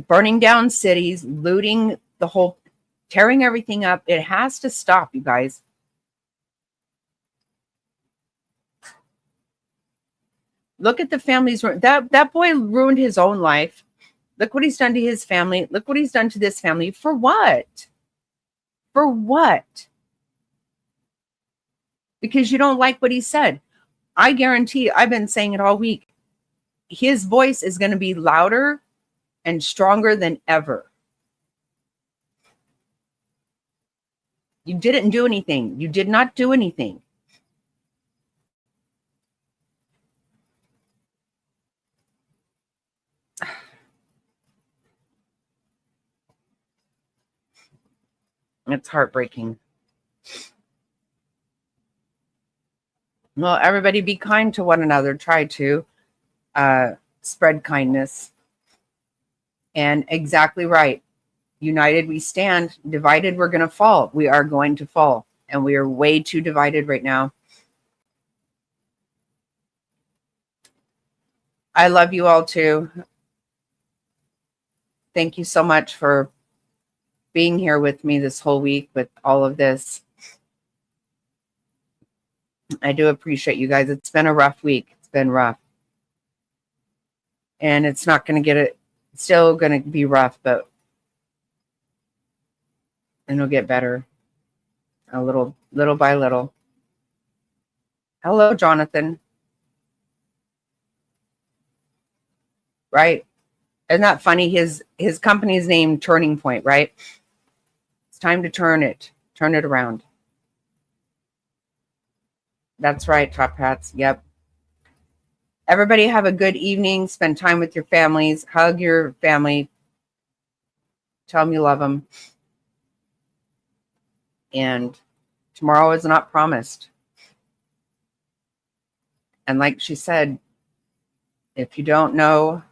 Burning down cities, looting tearing everything up. It has to stop, you guys. Look at the families. That boy ruined his own life. Look what he's done to his family. Look what he's done to this family. For what? For what? Because you don't like what he said. I guarantee, I've been saying it all week, his voice is going to be louder and stronger than ever. You didn't do anything. You did not do anything. It's heartbreaking. Well, everybody be kind to one another. Try to spread kindness. And exactly right. United we stand. Divided we're going to fall. We are going to fall. And we are way too divided right now. I love you all too. Thank you so much for being here with me this whole week with all of this. I do appreciate you guys. It's been a rough week. It's been rough. And it's not going to it's still going to be rough, but it'll get better. A little by little. Hello, Jonathan. Right? Isn't that funny? His company's named Turning Point, right? It's time to turn it around. That's right, top hats. Yep. Everybody have a good evening. Spend time with your families. Hug your family. Tell them you love them. And tomorrow is not promised. And like she said, if you don't know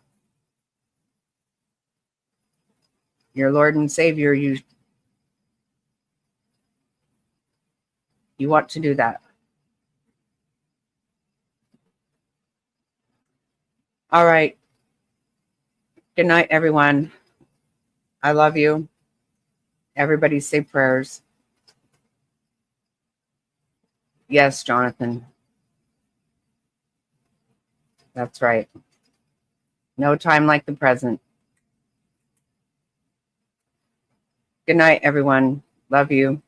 your Lord and Savior, you want to do that. All right. Good night, everyone. I love you. Everybody say prayers. Yes, Jonathan. That's right. No time like the present. Good night, everyone. Love you.